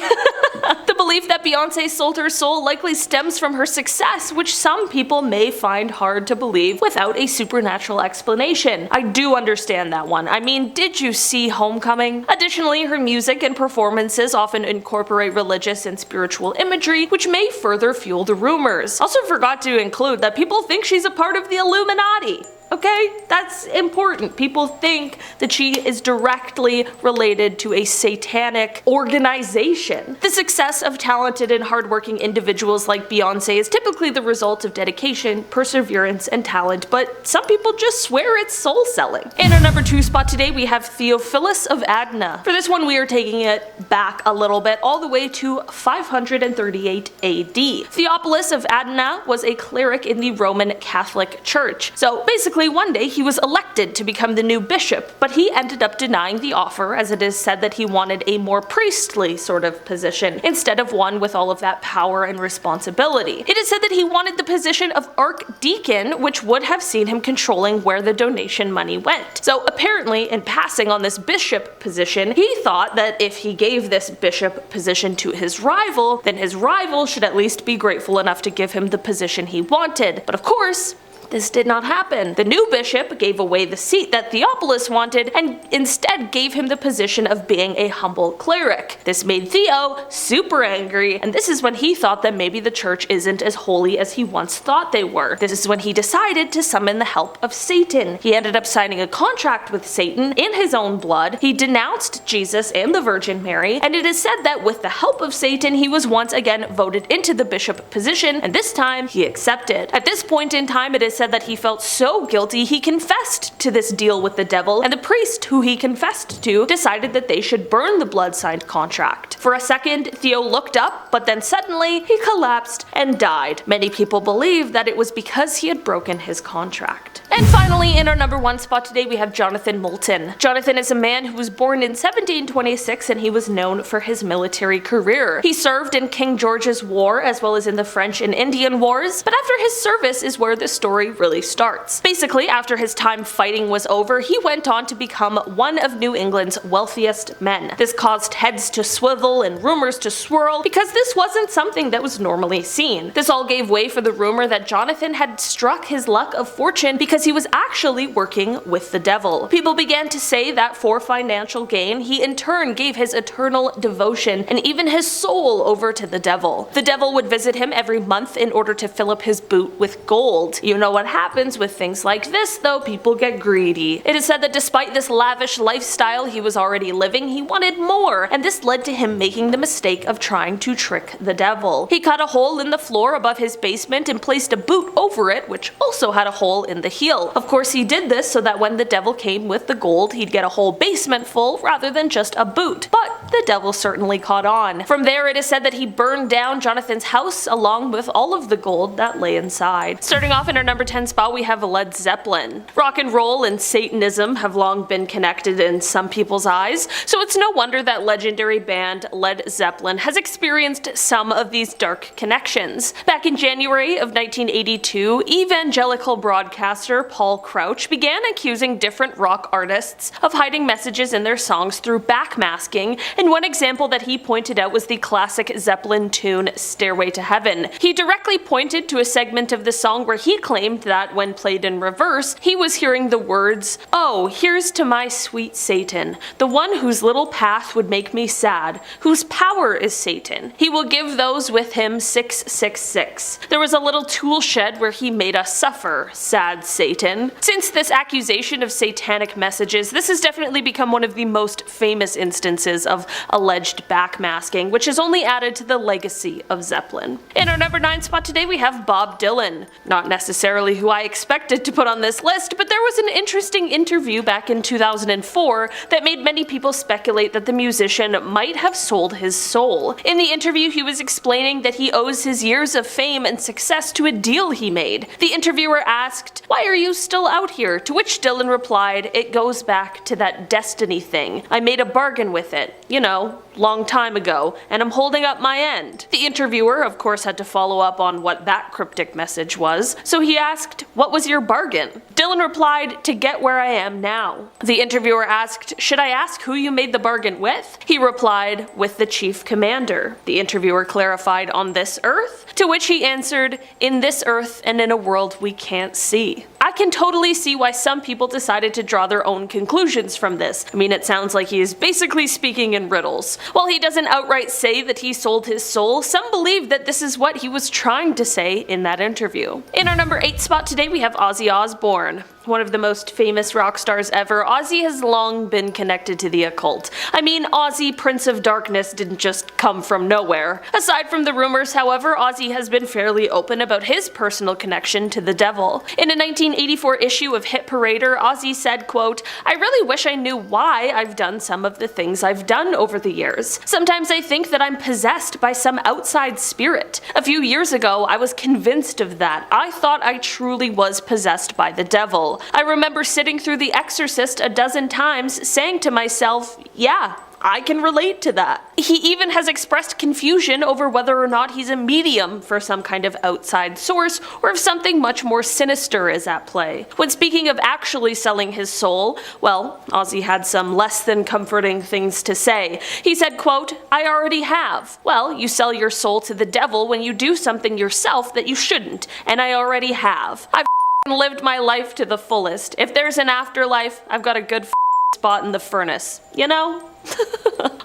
The belief that Beyonce sold her soul likely stems from her success, which some people may find hard to believe without a supernatural explanation. I do understand that one. I mean, did you see Homecoming? Additionally, her music and performances often incorporate religious and spiritual imagery, which may further fuel the rumors. Also forgot to include that people think she's a part of the Illuminati. Okay? That's important. People think that she is directly related to a satanic organization. The success of talented and hardworking individuals like Beyonce is typically the result of dedication, perseverance, and talent, but some people just swear it's soul selling. In our number 2 spot today, we have Theophilus of Adana. For this one, we are taking it back a little bit, all the way to 538 AD. Theophilus of Adana was a cleric in the Roman Catholic Church. So basically, one day he was elected to become the new bishop, but he ended up denying the offer, as it is said that he wanted a more priestly sort of position instead of one with all of that power and responsibility. It is said that he wanted the position of archdeacon, which would have seen him controlling where the donation money went. So apparently, in passing on this bishop position, he thought that if he gave this bishop position to his rival, then his rival should at least be grateful enough to give him the position he wanted. But of course, this did not happen. The new bishop gave away the seat that Theophilus wanted and instead gave him the position of being a humble cleric. This made Theo super angry, and this is when he thought that maybe the church isn't as holy as he once thought they were. This is when he decided to summon the help of Satan. He ended up signing a contract with Satan in his own blood. He denounced Jesus and the Virgin Mary, and it is said that with the help of Satan, he was once again voted into the bishop position, and this time he accepted. At this point in time, it is said that he felt so guilty he confessed to this deal with the devil, and the priest who he confessed to decided that they should burn the blood-signed contract. For a second, Theo looked up, but then suddenly he collapsed and died. Many people believe that it was because he had broken his contract. And finally, in our number 1 spot today, we have Jonathan Moulton. Jonathan is a man who was born in 1726, and he was known for his military career. He served in King George's War as well as in the French and Indian Wars, but after his service is where the story really starts. Basically, after his time fighting was over, he went on to become one of New England's wealthiest men. This caused heads to swivel and rumors to swirl because this wasn't something that was normally seen. This all gave way for the rumor that Jonathan had struck his luck of fortune because he was actually working with the devil. People began to say that for financial gain, he in turn gave his eternal devotion and even his soul over to the devil. The devil would visit him every month in order to fill up his boot with gold. You know what happens with things like this though, people get greedy. It is said that despite this lavish lifestyle he was already living, he wanted more, and this led to him making the mistake of trying to trick the devil. He cut a hole in the floor above his basement and placed a boot over it, which also had a hole in the heel. Of course he did this so that when the devil came with the gold, he'd get a whole basement full rather than just a boot. But the devil certainly caught on. From there it is said that he burned down Jonathan's house along with all of the gold that lay inside. Starting off in our number 10 spot, we have Led Zeppelin. Rock and roll and Satanism have long been connected in some people's eyes, so it's no wonder that legendary band Led Zeppelin has experienced some of these dark connections. Back in January of 1982, evangelical broadcaster Paul Crouch began accusing different rock artists of hiding messages in their songs through backmasking, and one example that he pointed out was the classic Zeppelin tune Stairway to Heaven. He directly pointed to a segment of the song where he claimed that when played in reverse, he was hearing the words, "Oh, here's to my sweet Satan, the one whose little path would make me sad, whose power is Satan. He will give those with him 666. There was a little tool shed where he made us suffer, sad Satan." Since this accusation of satanic messages, this has definitely become one of the most famous instances of alleged backmasking, which has only added to the legacy of Zeppelin. In our number 9 spot today, we have Bob Dylan. Not necessarily who I expected to put on this list, but there was an interesting interview back in 2004 that made many people speculate that the musician might have sold his soul. In the interview, he was explaining that he owes his years of fame and success to a deal he made. The interviewer asked, "Why are you still out here?" To which Dylan replied, "It goes back to that destiny thing. I made a bargain with it, you know, long time ago, and I'm holding up my end." The interviewer, of course, had to follow up on what that cryptic message was, so he asked, "What was your bargain?" Dylan replied, "To get where I am now." The interviewer asked, "Should I ask who you made the bargain with?" He replied, "With the chief commander." The interviewer clarified, "On this earth?" To which he answered, "In this earth and in a world we can't see." I can totally see why some people decided to draw their own conclusions from this. I mean, it sounds like he is basically speaking in riddles. While he doesn't outright say that he sold his soul, some believe that this is what he was trying to say in that interview. In our number 8 spot today, we have Ozzy Osbourne. One of the most famous rock stars ever, Ozzy has long been connected to the occult. I mean, Ozzy, Prince of Darkness, didn't just come from nowhere. Aside from the rumors, however, Ozzy has been fairly open about his personal connection to the devil. In a 1984 issue of Hit Parader, Ozzy said, quote, "I really wish I knew why I've done some of the things I've done over the years. Sometimes I think that I'm possessed by some outside spirit. A few years ago, I was convinced of that. I thought I truly was possessed by the devil. I remember sitting through The Exorcist a dozen times saying to myself, yeah, I can relate to that." He even has expressed confusion over whether or not he's a medium for some kind of outside source, or if something much more sinister is at play. When speaking of actually selling his soul, well, Ozzy had some less than comforting things to say. He said, quote, "I already have. Well, you sell your soul to the devil when you do something yourself that you shouldn't, and I already have. I've lived my life to the fullest. If there's an afterlife, I've got a good spot in the furnace, you know?"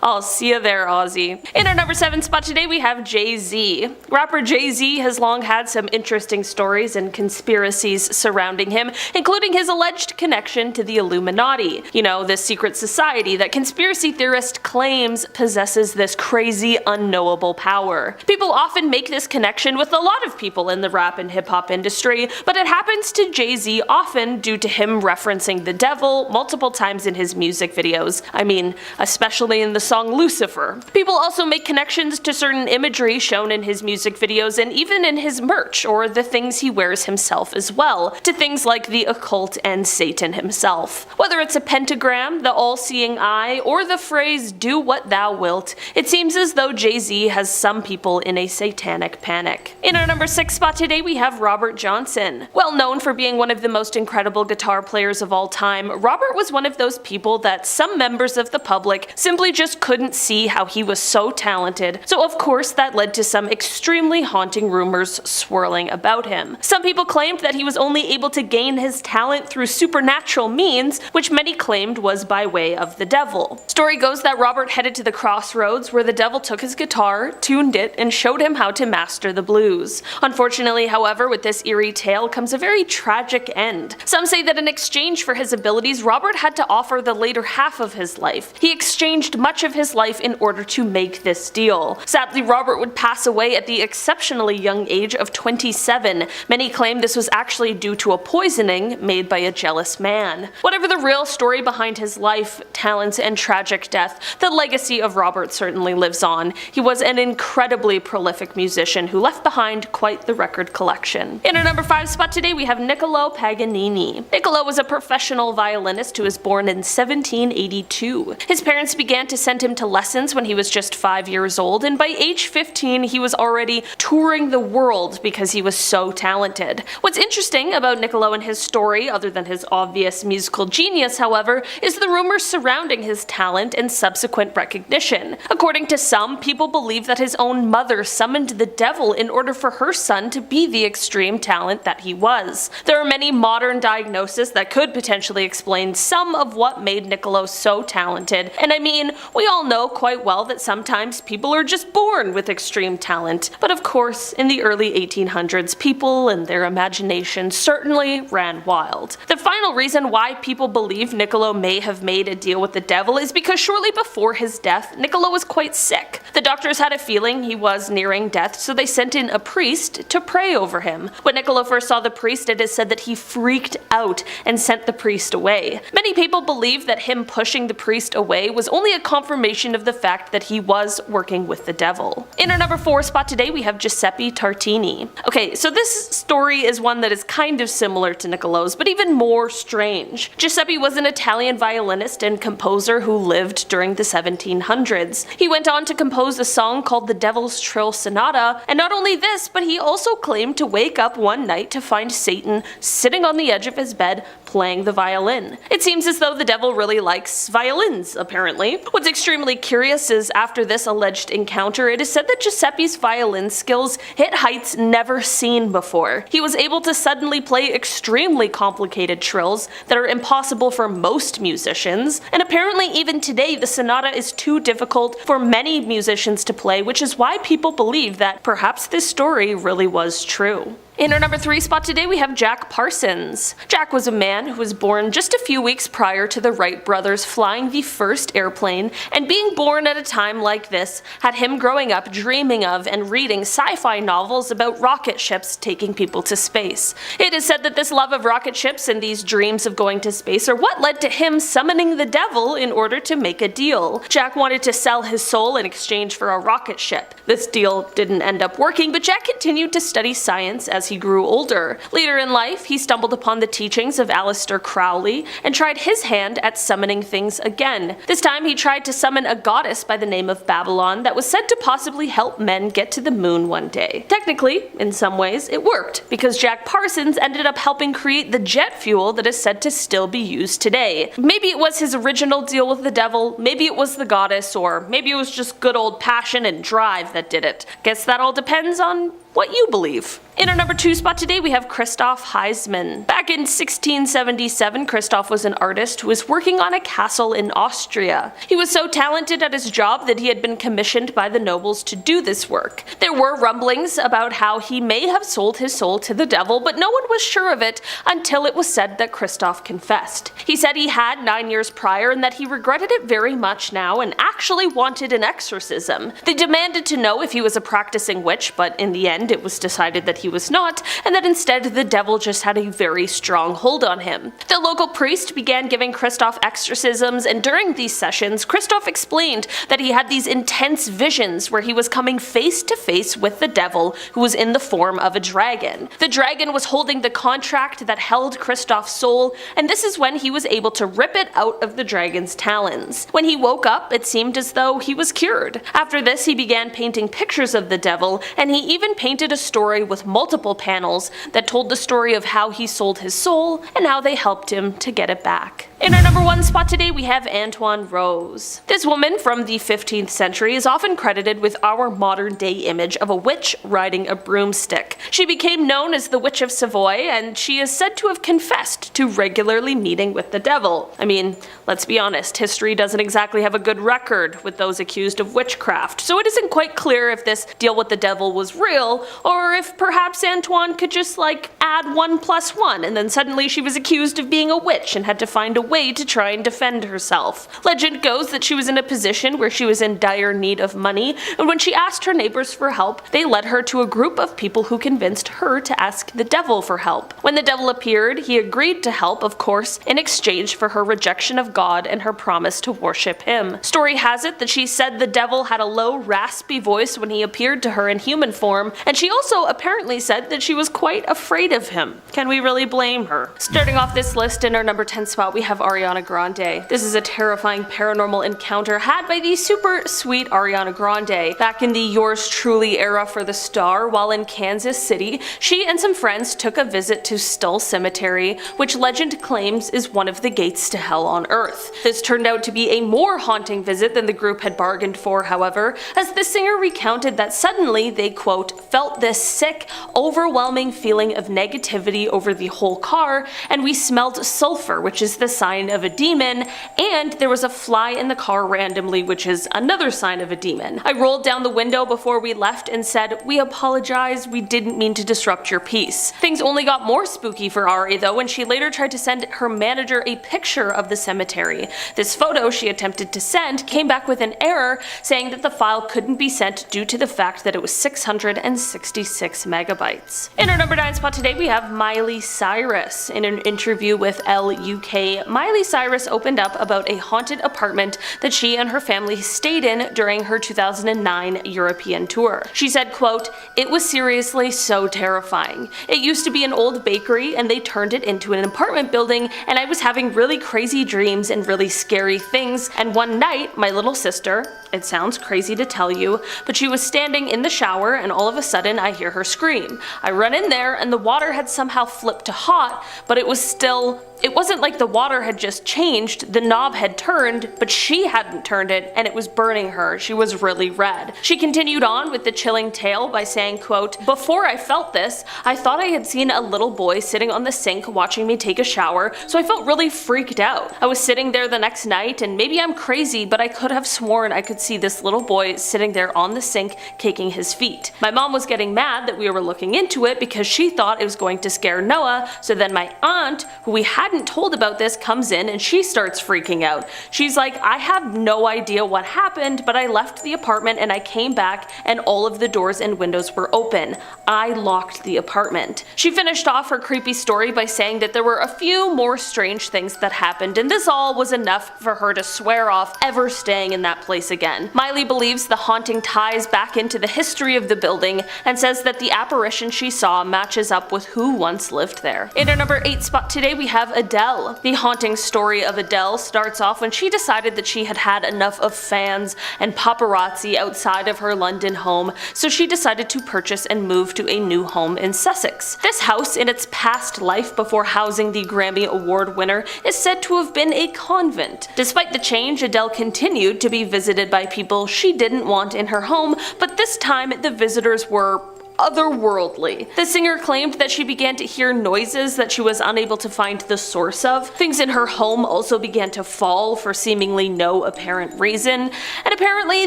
I'll see you there, Ozzy. In our number 7 spot today, we have Jay-Z. Rapper Jay-Z has long had some interesting stories and conspiracies surrounding him, including his alleged connection to the Illuminati. You know, this secret society that conspiracy theorists claims possesses this crazy, unknowable power. People often make this connection with a lot of people in the rap and hip-hop industry, but it happens to Jay-Z often due to him referencing the devil multiple times in his music videos. I mean, especially in the song Lucifer. People also make connections to certain imagery shown in his music videos and even in his merch, or the things he wears himself as well, to things like the occult and Satan himself. Whether it's a pentagram, the all-seeing eye, or the phrase, "do what thou wilt," it seems as though Jay-Z has some people in a satanic panic. In our number 6 spot today, we have Robert Johnson. Well known for being one of the most incredible guitar players of all time, Robert was one of those people that some members of the public simply just just couldn't see how he was so talented, so of course that led to some extremely haunting rumors swirling about him. Some people claimed that he was only able to gain his talent through supernatural means, which many claimed was by way of the devil. Story goes that Robert headed to the crossroads where the devil took his guitar, tuned it, and showed him how to master the blues. Unfortunately, however, with this eerie tale comes a very tragic end. Some say that in exchange for his abilities, Robert had to offer the later half of his life. He exchanged much of his life in order to make this deal. Sadly, Robert would pass away at the exceptionally young age of 27. Many claim this was actually due to a poisoning made by a jealous man. Whatever the real story behind his life, talents, and tragic death, the legacy of Robert certainly lives on. He was an incredibly prolific musician who left behind quite the record collection. In our number 5 spot today, we have Niccolo Paganini. Niccolo was a professional violinist who was born in 1782. His parents began to send him to lessons when he was just 5 years old, and by age 15 he was already touring the world because he was so talented. What's interesting about Niccolo and his story, other than his obvious musical genius however, is the rumors surrounding his talent and subsequent recognition. According to some, people believe that his own mother summoned the devil in order for her son to be the extreme talent that he was. There are many modern diagnoses that could potentially explain some of what made Niccolo so talented, and I mean, we all know quite well that sometimes people are just born with extreme talent, but of course, in the early 1800s, people and their imagination certainly ran wild. The final reason why people believe Niccolo may have made a deal with the devil is because shortly before his death, Niccolo was quite sick. The doctors had a feeling he was nearing death, so they sent in a priest to pray over him. When Niccolo first saw the priest, it is said that he freaked out and sent the priest away. Many people believe that him pushing the priest away was only a confirmation of the fact that he was working with the devil. In our number 4 spot today, we have Giuseppe Tartini. Okay, so this story is one that is kind of similar to Niccolo's, but even more strange. Giuseppe was an Italian violinist and composer who lived during the 1700s. He went on to compose a song called The Devil's Trill Sonata, and not only this, but he also claimed to wake up one night to find Satan sitting on the edge of his bed playing the violin. It seems as though the devil really likes violins, apparently. What's extremely curious is after this alleged encounter, it is said that Giuseppe's violin skills hit heights never seen before. He was able to suddenly play extremely complicated trills that are impossible for most musicians, and apparently even today the sonata is too difficult for many musicians to play, which is why people believe that perhaps this story really was true. In our number 3 spot today, we have Jack Parsons. Jack was a man who was born just a few weeks prior to the Wright brothers flying the first airplane, and being born at a time like this had him growing up dreaming of and reading sci-fi novels about rocket ships taking people to space. It is said that this love of rocket ships and these dreams of going to space are what led to him summoning the devil in order to make a deal. Jack wanted to sell his soul in exchange for a rocket ship. This deal didn't end up working, but Jack continued to study science as he grew older. Later in life, he stumbled upon the teachings of Aleister Crowley and tried his hand at summoning things again. This time he tried to summon a goddess by the name of Babylon that was said to possibly help men get to the moon one day. Technically, in some ways, it worked, because Jack Parsons ended up helping create the jet fuel that is said to still be used today. Maybe it was his original deal with the devil, maybe it was the goddess, or maybe it was just good old passion and drive that did it. Guess that all depends on what you believe. In our number 2 spot today, we have Christoph Heismann. Back in 1677, Christoph was an artist who was working on a castle in Austria. He was so talented at his job that he had been commissioned by the nobles to do this work. There were rumblings about how he may have sold his soul to the devil, but no one was sure of it until it was said that Christoph confessed. He said he had 9 years prior and that he regretted it very much now and actually wanted an exorcism. They demanded to know if he was a practicing witch, but in the end it was decided that he was not, and that instead the devil just had a very strong hold on him. The local priest began giving Christoph exorcisms, and during these sessions, Christoph explained that he had these intense visions where he was coming face to face with the devil, who was in the form of a dragon. The dragon was holding the contract that held Christoph's soul, and this is when he was able to rip it out of the dragon's talons. When he woke up, it seemed as though he was cured. After this, he began painting pictures of the devil, and he even painted a story with multiple multiple panels that told the story of how he sold his soul and how they helped him to get it back. In our number 1 spot today, we have Antoine Rose. This woman from the 15th century is often credited with our modern day image of a witch riding a broomstick. She became known as the Witch of Savoy, and she is said to have confessed to regularly meeting with the devil. I mean, let's be honest, history doesn't exactly have a good record with those accused of witchcraft, so it isn't quite clear if this deal with the devil was real, or if perhaps Antoine could just add 1 + 1, and then suddenly she was accused of being a witch and had to find a way to try and defend herself. Legend goes that she was in a position where she was in dire need of money, and when she asked her neighbors for help, they led her to a group of people who convinced her to ask the devil for help. When the devil appeared, he agreed to help, of course, in exchange for her rejection of God and her promise to worship him. Story has it that she said the devil had a low, raspy voice when he appeared to her in human form, and she also apparently said that she was quite afraid of him. Can we really blame her? Starting off this list, in our number 10 spot, we have Ariana Grande. This is a terrifying paranormal encounter had by the super sweet Ariana Grande. Back in the Yours Truly era for the star, while in Kansas City, she and some friends took a visit to Stull Cemetery, which legend claims is one of the gates to hell on earth. This turned out to be a more haunting visit than the group had bargained for, however, as the singer recounted that suddenly they, quote, felt this sick, overwhelming feeling of negativity over the whole car, and we smelled sulfur, which is the sign of a demon, and there was a fly in the car randomly, which is another sign of a demon. I rolled down the window before we left and said, "We apologize, we didn't mean to disrupt your peace." Things only got more spooky for Ari though when she later tried to send her manager a picture of the cemetery. This photo she attempted to send came back with an error saying that the file couldn't be sent due to the fact that it was 666 megabytes. In our number 9 spot today, we have Miley Cyrus. In an interview with Elle UK, Miley Cyrus opened up about a haunted apartment that she and her family stayed in during her 2009 European tour. She said, quote, "It was seriously so terrifying. It used to be an old bakery and they turned it into an apartment building, and I was having really crazy dreams and really scary things, and one night my little sister, it sounds crazy to tell you, but she was standing in the shower and all of a sudden I hear her scream. I run in there and the water had somehow flipped to hot, but it wasn't like the water had just changed, the knob had turned, but she hadn't turned it and it was burning her. She was really red." She continued on with the chilling tale by saying, quote, "Before I felt this, I thought I had seen a little boy sitting on the sink watching me take a shower, so I felt really freaked out. I was sitting there the next night, and maybe I'm crazy, but I could have sworn I could see this little boy sitting there on the sink caking his feet. My mom was getting mad that we were looking into it because she thought it was going to scare Noah, so then my aunt, who we hadn't told about this, comes in and she starts freaking out. She's like, I have no idea what happened, but I left the apartment and I came back and all of the doors and windows were open. I locked the apartment." She finished off her creepy story by saying that there were a few more strange things that happened, and this all was enough for her to swear off ever staying in that place again. Miley believes the haunting ties back into the history of the building and says that the apparition she saw matches up with who once lived there. In our number 8 spot today, we have Adele. The haunting story of Adele starts off when she decided that she had had enough of fans and paparazzi outside of her London home, so she decided to purchase and move to a new home in Sussex. This house, in its past life before housing the Grammy Award winner, is said to have been a convent. Despite the change, Adele continued to be visited by people she didn't want in her home, but this time the visitors were otherworldly. The singer claimed that she began to hear noises that she was unable to find the source of. Things in her home also began to fall for seemingly no apparent reason, and apparently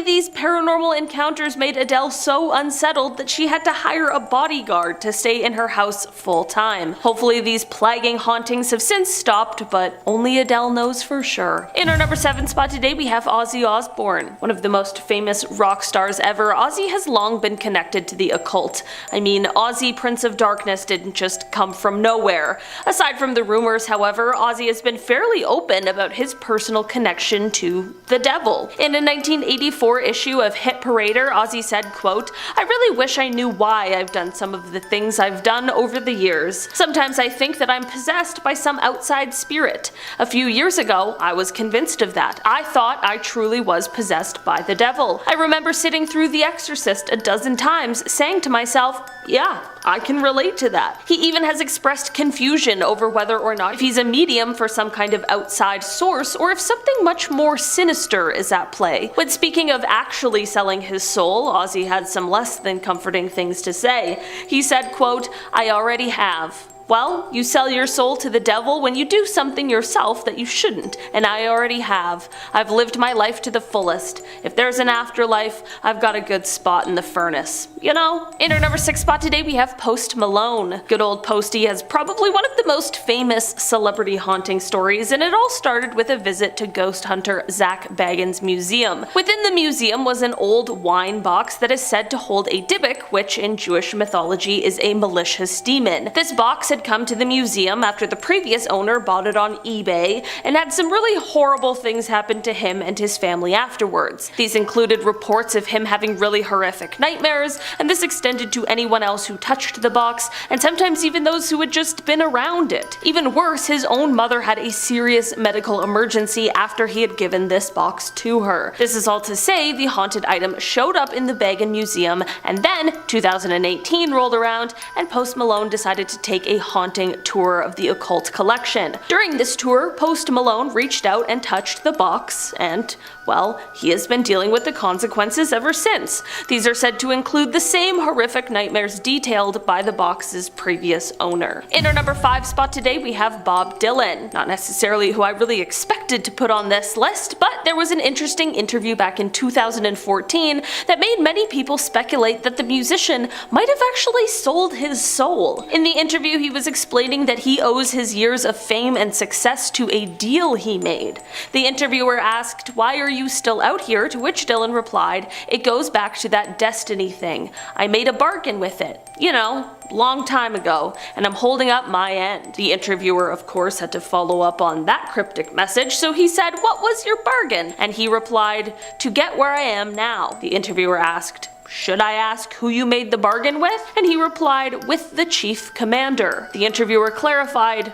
these paranormal encounters made Adele so unsettled that she had to hire a bodyguard to stay in her house full time. Hopefully these plaguing hauntings have since stopped, but only Adele knows for sure. In our number 7 spot today, we have Ozzy Osbourne. One of the most famous rock stars ever, Ozzy has long been connected to the occult. I mean, Ozzy, Prince of Darkness, didn't just come from nowhere. Aside from the rumors, however, Ozzy has been fairly open about his personal connection to the devil. In a 1984 issue of Hit Parader, Ozzy said, quote, "I really wish I knew why I've done some of the things I've done over the years. Sometimes I think that I'm possessed by some outside spirit. A few years ago, I was convinced of that. I thought I truly was possessed by the devil. I remember sitting through The Exorcist a dozen times, saying to myself, myself, yeah, I can relate to that. He even has expressed confusion over whether or not if he's a medium for some kind of outside source or if something much more sinister is at play. When speaking of actually selling his soul, Ozzy had some less than comforting things to say. He said, quote, "I already have. Well, you sell your soul to the devil when you do something yourself that you shouldn't, and I already have. I've lived my life to the fullest. If there's an afterlife, I've got a good spot in the furnace. You know?" In our number 6 spot today, we have Post Malone. Good old Posty has probably one of the most famous celebrity haunting stories, and it all started with a visit to ghost hunter Zach Bagans' museum. Within the museum was an old wine box that is said to hold a Dybbuk, which in Jewish mythology is a malicious demon. This box had come to the museum after the previous owner bought it on eBay and had some really horrible things happen to him and his family afterwards. These included reports of him having really horrific nightmares, and this extended to anyone else who touched the box, and sometimes even those who had just been around it. Even worse, his own mother had a serious medical emergency after he had given this box to her. This is all to say, the haunted item showed up in the Bagan Museum, and then 2018 rolled around and Post Malone decided to take a haunting tour of the occult collection. During this tour, Post Malone reached out and touched the box, and, well, he has been dealing with the consequences ever since. These are said to include the same horrific nightmares detailed by the box's previous owner. In our number 5 spot today, we have Bob Dylan. Not necessarily who I really expected to put on this list, but there was an interesting interview back in 2014 that made many people speculate that the musician might have actually sold his soul. In the interview, he was explaining that he owes his years of fame and success to a deal he made. The interviewer asked, "Why are you still out here?" To which Dylan replied, "It goes back to that destiny thing. I made a bargain with it. You know, long time ago, and I'm holding up my end." The interviewer, of course, had to follow up on that cryptic message, so he said, "What was your bargain?" And he replied, "To get where I am now." The interviewer asked, "Should I ask who you made the bargain with?" And he replied, "With the chief commander." The interviewer clarified,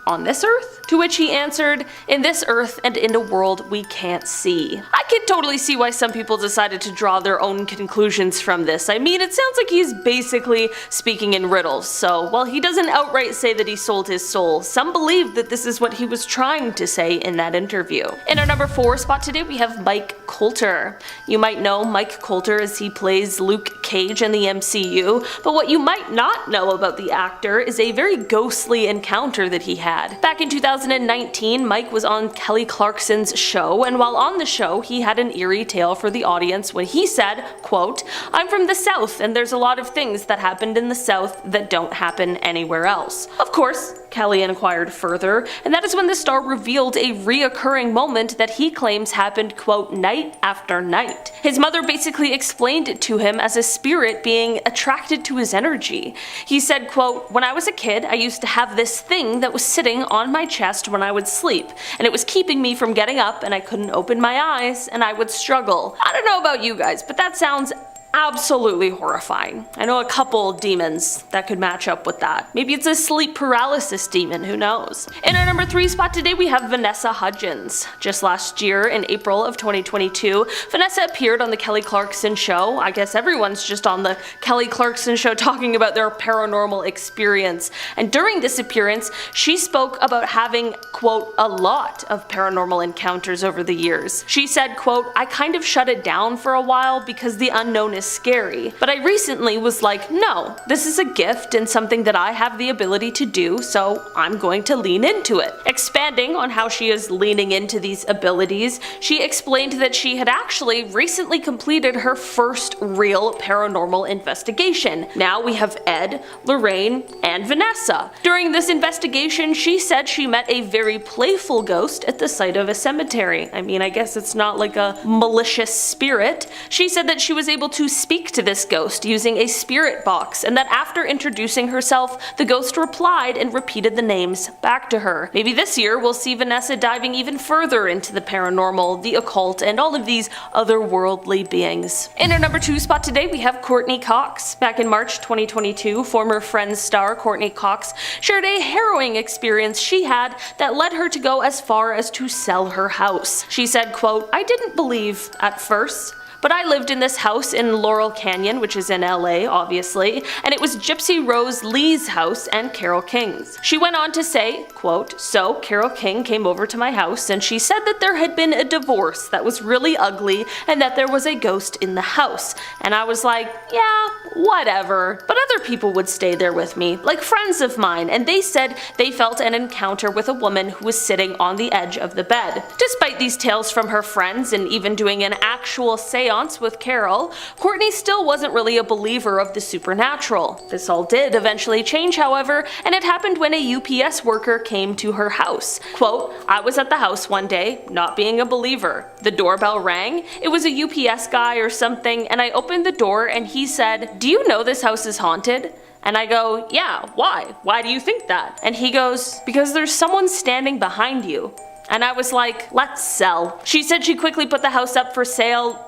"On this earth?" To which he answered, "In this earth and in a world we can't see." I can totally see why some people decided to draw their own conclusions from this. I mean, it sounds like he's basically speaking in riddles, so while he doesn't outright say that he sold his soul, some believe that this is what he was trying to say in that interview. In our number 4 spot today, we have Mike Colter. You might know Mike Colter as he plays Luke Cage in the MCU, but what you might not know about the actor is a very ghostly encounter that he had. Back in 2019, Mike was on Kelly Clarkson's show, and while on the show, he had an eerie tale for the audience when he said, quote, "I'm from the South, and there's a lot of things that happened in the South that don't happen anywhere else." Of course, Kelly inquired further, and that is when the star revealed a reoccurring moment that he claims happened, quote, "night after night." His mother basically explained it to him as a spirit being attracted to his energy. He said, quote, "When I was a kid, I used to have this thing that was sitting on my chest when I would sleep, and it was keeping me from getting up, and I couldn't open my eyes, and I would struggle." I don't know about you guys, but that sounds absolutely horrifying. I know a couple demons that could match up with that. Maybe it's a sleep paralysis demon, who knows? In our number 3 spot today, we have Vanessa Hudgens. Just last year, in April of 2022, Vanessa appeared on the Kelly Clarkson show. I guess everyone's just on the Kelly Clarkson show talking about their paranormal experience. And during this appearance, she spoke about having, quote, "a lot of paranormal encounters over the years." She said, quote, "I kind of shut it down for a while because the unknown is scary, but I recently was like, no, this is a gift and something that I have the ability to do, so I'm going to lean into it." Expanding on how she is leaning into these abilities, she explained that she had actually recently completed her first real paranormal investigation. Now we have Ed, Lorraine, and Vanessa. During this investigation, she said she met a very playful ghost at the site of a cemetery. I mean, I guess it's not like a malicious spirit. She said that she was able to speak to this ghost using a spirit box, and that after introducing herself, the ghost replied and repeated the names back to her. Maybe this year we'll see Vanessa diving even further into the paranormal, the occult, and all of these otherworldly beings. In our number 2 spot today, we have Courtney Cox. Back in March 2022, former Friends star Courtney Cox shared a harrowing experience she had that led her to go as far as to sell her house. She said, quote, "I didn't believe at first, But I lived in this house in Laurel Canyon, which is in LA, obviously, and it was Gypsy Rose Lee's house and Carole King's. She went on to say, quote, "So Carole King came over to my house and she said that there had been a divorce that was really ugly and that there was a ghost in the house. And I was like, yeah, whatever. But other people would stay there with me, like friends of mine, and they said they felt an encounter with a woman who was sitting on the edge of the bed." Despite these tales from her friends and even doing an actual seance with Carole, Courtney still wasn't really a believer of the supernatural. This all did eventually change, however, and it happened when a UPS worker came to her house. Quote, "I was at the house one day, not being a believer. The doorbell rang, it was a UPS guy or something, and I opened the door and he said, 'Do you know this house is haunted?' And I go, 'Yeah, why? Why do you think that?' And he goes, 'Because there's someone standing behind you.' And I was like, let's sell. She said she quickly put the house up for sale.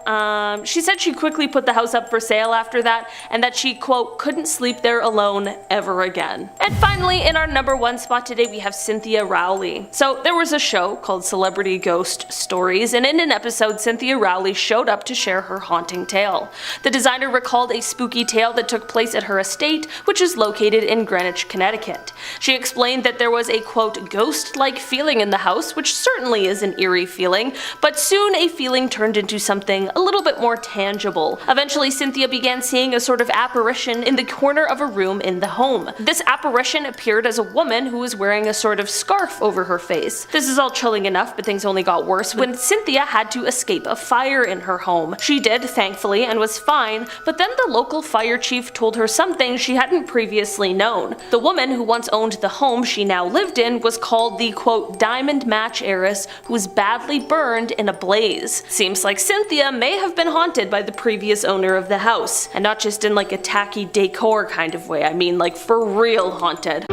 After that, and that she, quote, couldn't sleep there alone ever again. And finally, in our number 1 spot today, we have Cynthia Rowley. So there was a show called Celebrity Ghost Stories, and in an episode, Cynthia Rowley showed up to share her haunting tale. The designer recalled a spooky tale that took place at her estate, which is located in Greenwich, Connecticut. She explained that there was a, quote, ghost-like feeling in the house, which certainly is an eerie feeling, but soon a feeling turned into something a little bit more tangible. Eventually, Cynthia began seeing a sort of apparition in the corner of a room in the home. This apparition appeared as a woman who was wearing a sort of scarf over her face. This is all chilling enough, but things only got worse when Cynthia had to escape a fire in her home. She did, thankfully, and was fine, but then the local fire chief told her something she hadn't previously known. The woman who once owned the home she now lived in was called the, quote, diamond match heiress who was badly burned in a blaze. Seems like Cynthia may have been haunted by the previous owner of the house, and not just in like a tacky decor kind of way, I mean like for real haunted.